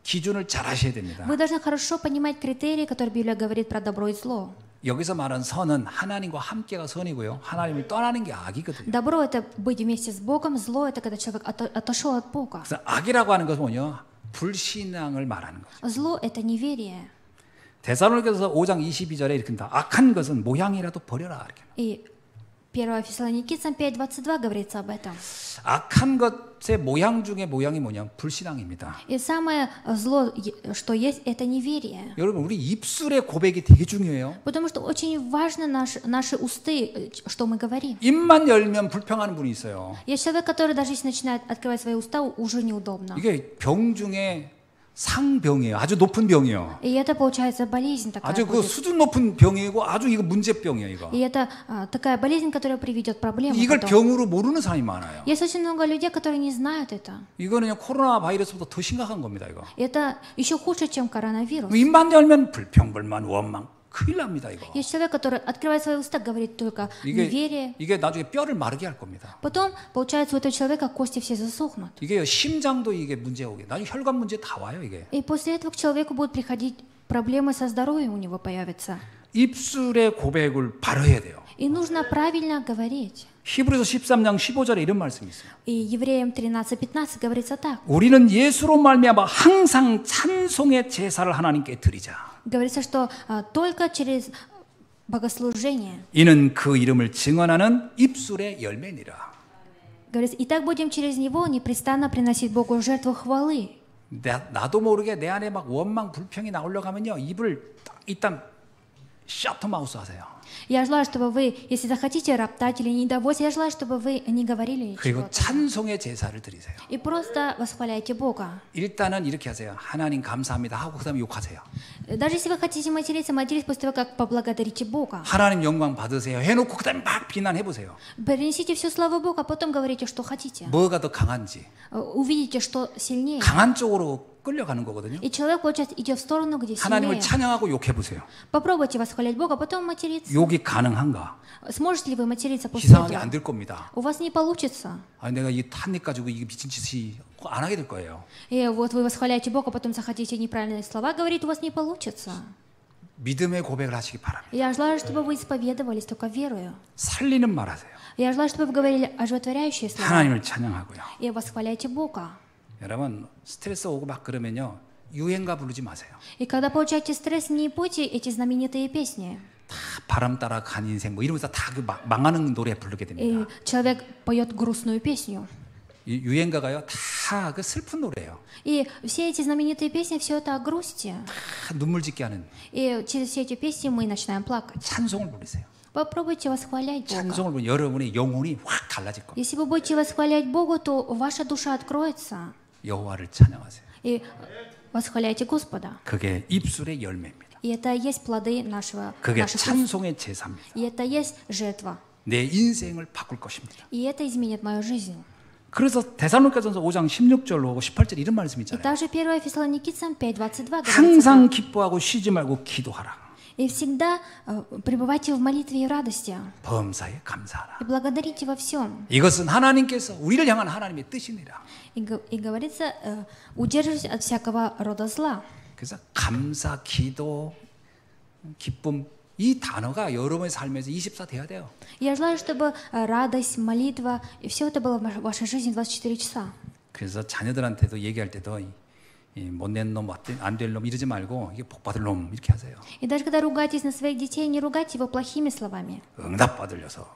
기준을 잘 아셔야 됩니다. Вы должны хорошо понимать критерии, которые Библия говорит про добро и зло. 여기서 말하는 선은 하나님과 함께가 선이고요. 하나님을 떠나는 게 악이거든요. Добро — это быть вместе с Богом, зло — это когда человек отошел от Бога. 그래서 악이라고 하는 것은 뭐냐? 불신앙을 말하는 거죠. Зло — это неверие. 데살로니가서 5장 22절에 이렇게 합니다. 악한 것은 모양이라도 버려라 이렇게. И 1 Фессалоникийцам 5:22 говорится об этом. 악한 것의 모양 중에 모양이 뭐냐? 불신앙입니다. И самое зло, что есть, это неверие. 여러분 우리 입술의 고백이 되게 중요해요. Потому что очень важно наши усты, что мы говорим. 입만 열면 불평하는 분이 있어요. Есть человек, который даже если начинает открывать свои уста, уже неудобно. 이게 병 중에 상병이에요. 아주 높은 병이에요. И это получается болезнь такая. 아주 그 будет. 수준 높은 병이고 아주 이거 문제병이에요, 이거. И это такая болезнь, которая приведет к проблемам. 이걸 потом. 병으로 모르는 사람이 많아요. Есть очень много людей, которые не знают это. 이거는 코로나 바이러스보다 더 심각한 겁니다, 이거. Это еще хуже, чем коронавирус. 입만 열면 불평불만 원망 큰일 납니다, 이거. Есть человек, который открывает свои уста, говорит только неверие. 이게 나중에 뼈를 마르게 할 겁니다. Потом, получается, у этого человека кости все засохнут. 이게 심장도 이게 문제 오게. 나중에 혈관 문제 다 와요, 이게. И после этого к человеку будут приходить проблемы со здоровьем, у него появятся. 입술의 고백을 바로 해야 돼요. И нужно правильно говорить. 히브리서 13장 15절에 이런 말씀이 있어요. И Евреям 13:15 говорится так. 우리는 예수로 말미암아 항상 찬송의 제사를 하나님께 드리자. Говорится, что только через богослужение. 이는 그 이름을 증언하는 입술의 열매니라. Говорится, и так будем через него непрестанно приносить Богу жертву хвалы. 나도 모르게 내 안에 막 원망 불평이 나오려고 하면요, 입을 일단 셔터 마우스 하세요. Я желаю, чтобы вы, если захотите роптать или недовольствовать, я желаю, чтобы вы не говорили 그리고 ничего. 찬송의 제사를 드리세요. И просто восхваляйте Бога. 일단은 이렇게 하세요. 하나님 감사합니다 하고 그다음에 욕하세요. Даже если вы хотите материться, материтесь после того, как поблагодарите Бога. 하나님 영광 받으세요 해놓고 그다음에 막 비난해 보세요. Принесите всю славу Богу, а потом говорите, что хотите. 뭐가 더 강한지. Увидите, что сильнее. 강한 쪽으로 끌려가는 거거든요. И человек, получается, идет в сторону, где 하나님을 сильнее. 찬양하고 욕해 보세요. Попробуйте восхвалять Бога, потом материться. 욕이 가능한가? Сможете ли вы материться после 이상하게 этого? 안 될 겁니다. У вас не получится. 아니 내가 이 한 입 가지고 이게 미친 짓이 안 하게 될 거예요. И вот вы восхваляете Бога, потом захотите неправильные слова говорить, у вас не получится. 믿음의 고백을 하시기 바랍니다. Я желаю, чтобы вы исповедовались только верою. 살리는 말 하세요. Я желаю, чтобы вы говорили оживотворяющие слова. 하나님을 찬양하고요. И восхваляйте Бога. 여러분 스트레스 오고 막 그러면요 유행가 부르지 마세요. И когда получаете стресс, не пойте эти знаменитые песни. 다 바람 따라 간 인생 뭐 이러면서 다 그 망하는 노래 부르게 И 됩니다. человек поет грустную песню. 유행가가요 다 그 슬픈 노래예요. И все эти знаменитые песни, все это о грусти. 다 눈물 짓게 하는 И через все эти песни мы начинаем плакать. 찬송을 부르세요. Попробуйте восхвалять Бога. 찬송을 부르면 여러분의 영혼이 확 달라질 겁니다. Если вы будете восхвалять Бога, то ваша душа откроется. 여호와를 찬양하세요. и восхваляйте Господа. 그게 입술의 열매입니다. И это и есть плоды наших 그게 уст. 찬송의 제사입니다. И это и есть жертва. 내 인생을 바꿀 것입니다. И это изменит мою жизнь. 그래서 데살로니가전서 5장 16절로 18절 이런 말씀 И 있잖아요. также 1 Фессалоникийцам 5:22 говорится 항상 так. 기뻐하고 쉬지 말고 기도하라. И всегда пребывайте в молитве и в радости. 범사에 감사하라. И благодарите во всем. 이것은 하나님께서 우리를 향한 하나님의 뜻이니라. И говорится, удерживайтесь от всякого рода зла. 그래서 감사, 기도, 기쁨 이 단어가 여러분의 삶에서 24 돼야 돼요. Я желаю, чтобы радость, молитва, и все это было в вашей жизни 24 часа. 그래서 자녀들한테도 얘기할 때도 못낸 놈, 안 될 놈 이러지 말고 이게 복 받을 놈 이렇게 하세요. И даже когда ругаетесь на своих детей, не ругайте его плохими словами. 응답 받을 녀석,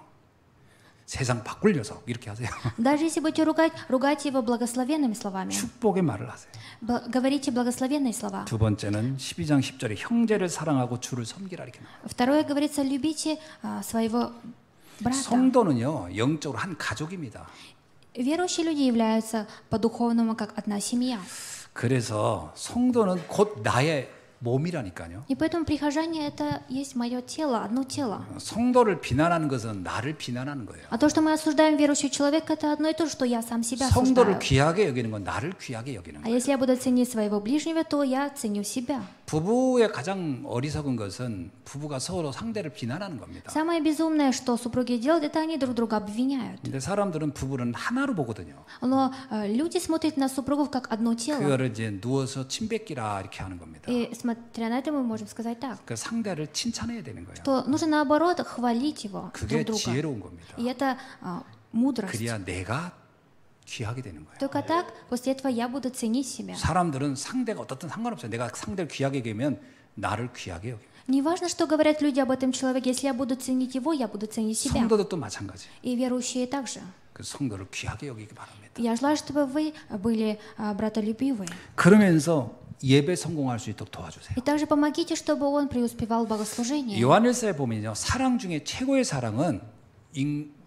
세상 바꿀 녀석 이렇게 하세요. Даже если будете ругать, ругайте его благословенными словами. 축복의 말을 하세요. Говорите благословенные слова. 두 번째는 12장 10절에 형제를 사랑하고 주를 섬기라 이렇게 나와요. Второе говорится, любите своего брата. 성도는요 영적으로 한 가족입니다. Верующие люди являются по-духовному как одна семья. 그래서 성도는 곧 나의 몸이라니까요. И поэтому прихожане это есть мое тело, одно тело. 성도를 비난하는 것은 나를 비난하는 거예요. А то, что мы осуждаем верующего человека, это одно и то же, что я сам себя 성도를 осуждаю. 귀하게 여기는 건 나를 귀하게 여기는 А 거예요. если я буду ценить своего ближнего, то я ценю себя. 부부의 가장 어리석은 것은 부부가 서로 상대를 비난하는 겁니다. Самое безумное, что супруги делают, это они друг друга обвиняют. 근데 사람들은 부부는 하나로 보거든요. Но люди смотрят на супругов как одно тело. 그거를 이제 누워서 침뱉기라 이렇게 하는 겁니다. И смотря на это, мы можем сказать так, 그 상대를 칭찬해야 되는 거예요. что нужно наоборот хвалить его 그게 друг друга. 지혜로운 겁니다. И это мудрость. 그래야 내가 귀하게 되는 거예요. Только так, после этого я буду ценить себя. 사람들은 상대가 어떻든 상관없어요. 내가 상대를 귀하게 여기면 나를 귀하게 여기. Не важно, что говорят люди об этом человеке. Если я буду ценить его, я буду ценить себя. 성도도 또 마찬가지. И верующие также. 그 성도를 귀하게 여기기 바랍니다. Я желаю, чтобы вы были братолюбивы. 그러면서 예배 성공할 수 있도록 도와주세요. И также помогите, чтобы он преуспевал в богослужении. 요한일서에 보면요, 사랑 중에 최고의 사랑은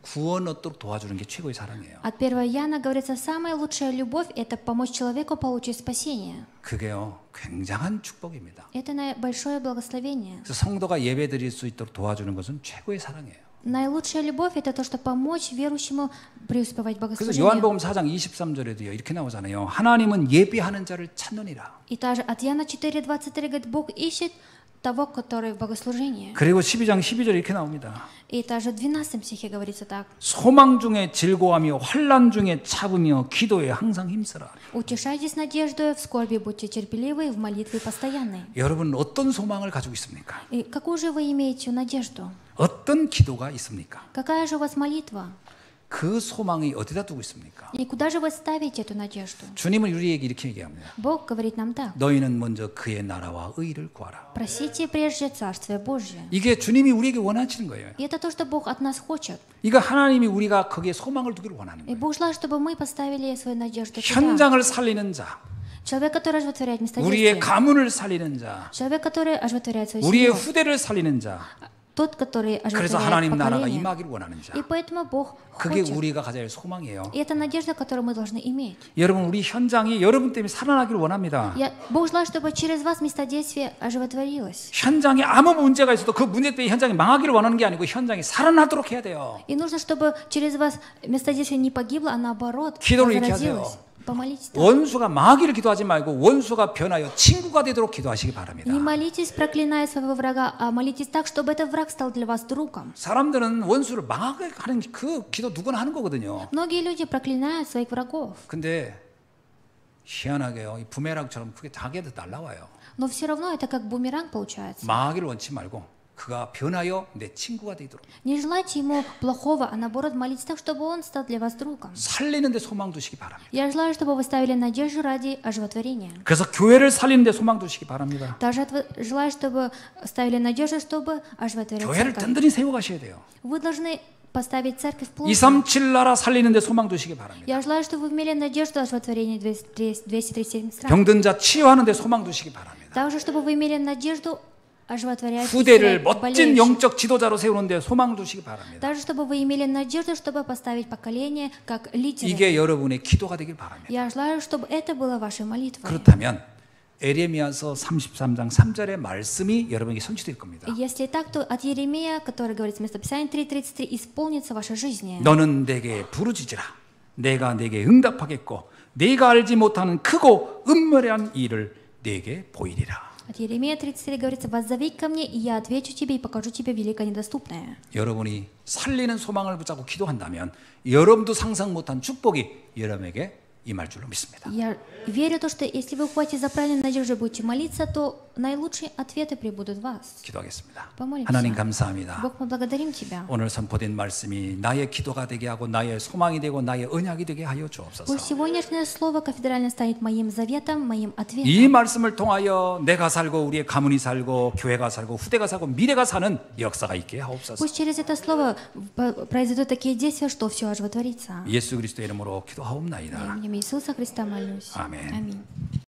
구원 얻도록 도와주는 게 최고의 사랑이에요. От 1 Иоанна говорится, самая лучшая любовь – это помочь человеку получить спасение. 그게요, 굉장한 축복입니다. Это большое благословение. 그래서 성도가 예배 드릴 수 있도록 도와주는 것은 최고의 사랑이에요. Наилучшая любовь – это то, что помочь верующему преуспевать в 그래서 богослужении. 요한복음 4장 23절에도요 이렇게 나오잖아요. 하나님은 예배하는 자를 찾느니라. И также от Иоанна 4:23 говорит, Бог ищет того, который в богослужении. 그리고 12장 12절에 이렇게 나옵니다. И также в 12 стихе говорится так. 소망 중에 즐거워하며 환난 중에 참으며 기도에 항상 힘쓰라. Утешайтесь надеждой, в скорби будьте терпеливы, в молитве постоянной. 여러분 어떤 소망을 가지고 있습니까? И какую же вы имеете надежду? 어떤 기도가 있습니까? Какая же у вас молитва? 그 소망이 어디다 두고 있습니까? И куда же вы ставите эту надежду? 주님은 우리에게 이렇게 얘기합니다. Бог говорит нам так. 너희는 먼저 그의 나라와 의를 구하라. Просите прежде Царствие Божье. 이게 주님이 우리에게 원하시는 거예요. И это то, что Бог от нас хочет. 이거 하나님이 우리가 거기에 소망을 두기를 원하는 И 거예요. Бог желает, чтобы мы поставили свою надежду туда. 현장을 살리는 자, Человек, который оживотворяет место 우리의 действия. 가문을 살리는 자, Человек, который оживотворяет свою 우리의 семью. 후대를 살리는 자. Тот, который 그래서 оживотворяет 하나님 나라가 поколение. 임하기를 원하는 자. И поэтому Бог 그게 хочет. 우리가 가져야 할 소망이에요. И это надежда, которую мы должны иметь. 여러분 우리 현장이 여러분 때문에 살아나기를 원합니다. Бог желает, чтобы через вас место действия оживотворилось. 현장에 아무 문제가 있어도 그 문제 때문에 현장이 망하기를 원하는 게 아니고 현장이 살아나도록 해야 돼요. И нужно, чтобы через вас место действия не погибло, а наоборот 기도를 이렇게 возродилось. 하세요. Помолитесь так. 원수가 망하기를 기도하지 말고 원수가 변하여 친구가 되도록 기도하시기 바랍니다. Не молитесь, проклиная своего врага, а молитесь так, чтобы этот враг стал для вас другом. 사람들은 원수를 망하게 하는 그 기도 누구나 하는 거거든요. Многие люди проклинают своих врагов, 근데 희한하게요. 이 부메랑처럼 그게 자기한테 날라와요. но все равно это как бумеранг получается. 망하기를 원치 말고 그가 변하여 내 친구가 되도록 Не желайте ему плохого, а наоборот молитесь так, чтобы он стал для вас другом. 살리는 데 소망 두시기 바랍니다. Я желаю, чтобы вы ставили надежду ради оживотворения. 그래서 교회를 살리는 데 소망 두시기 바랍니다. Также желаю, чтобы ставили надежду, чтобы оживотворять 교회를 церковь. 든든히 세워 가셔야 돼요. Вы должны поставить церковь плотно. 237 나라 살리는 데 소망 두시기 바랍니다. Я желаю, чтобы вы имели надежду о оживотворении 237 стран. 병든 자 치유하는 데 소망 두시기 바랍니다. Также, чтобы вы имели надежду оживотворяет 후대를 исцеляет 멋진 болеющих. 영적 지도자로 세우는데 소망 두시기 바랍니다. Даже чтобы вы имели надежду, чтобы поставить поколение как лидеры. 이게 여러분의 기도가 되길 바랍니다. Я желаю, чтобы это было вашей молитвой. 그렇다면 에레미야서 33장 3절의 말씀이 여러분에게 성취될 겁니다. И если так, то от Еремея, который говорит в местописании 3:33, исполнится в вашей жизни. 너는 내게 부르짖으라. 내가 내게 응답하겠고 내가 알지 못하는 크고 은밀한 일을 내게 보이리라. От Еремея 33 говорится: «Воззови ко мне, и я отвечу тебе и покажу тебе великое недоступное». 여러분이 살리는 소망을 붙잡고 기도한다면 여러분도 상상 못한 축복이 여러분에게 임할 줄로 믿습니다. Я верю в то, что если вы ухватите за правильную надежду и будете молиться, то наилучшие ответы прибудут в вас. 기도하겠습니다. Помолимся. 하나님 감사합니다. Бог, мы благодарим Тебя. 오늘 선포된 말씀이 나의 기도가 되게 하고 나의 소망이 되고 나의 언약이 되게 하여 주옵소서. Пусть сегодняшнее слово кафедрально станет моим заветом, моим ответом. 이 말씀을 통하여 내가 살고 우리의 가문이 살고 교회가 살고 후대가 살고 미래가 사는 역사가 있게 하옵소서. Пусть через это слово произойдут такие действия, что все оживотворится. 예수 그리스도의 이름으로 기도하옵나이다. Именем Иисуса Христа молюсь. 아멘. Аминь.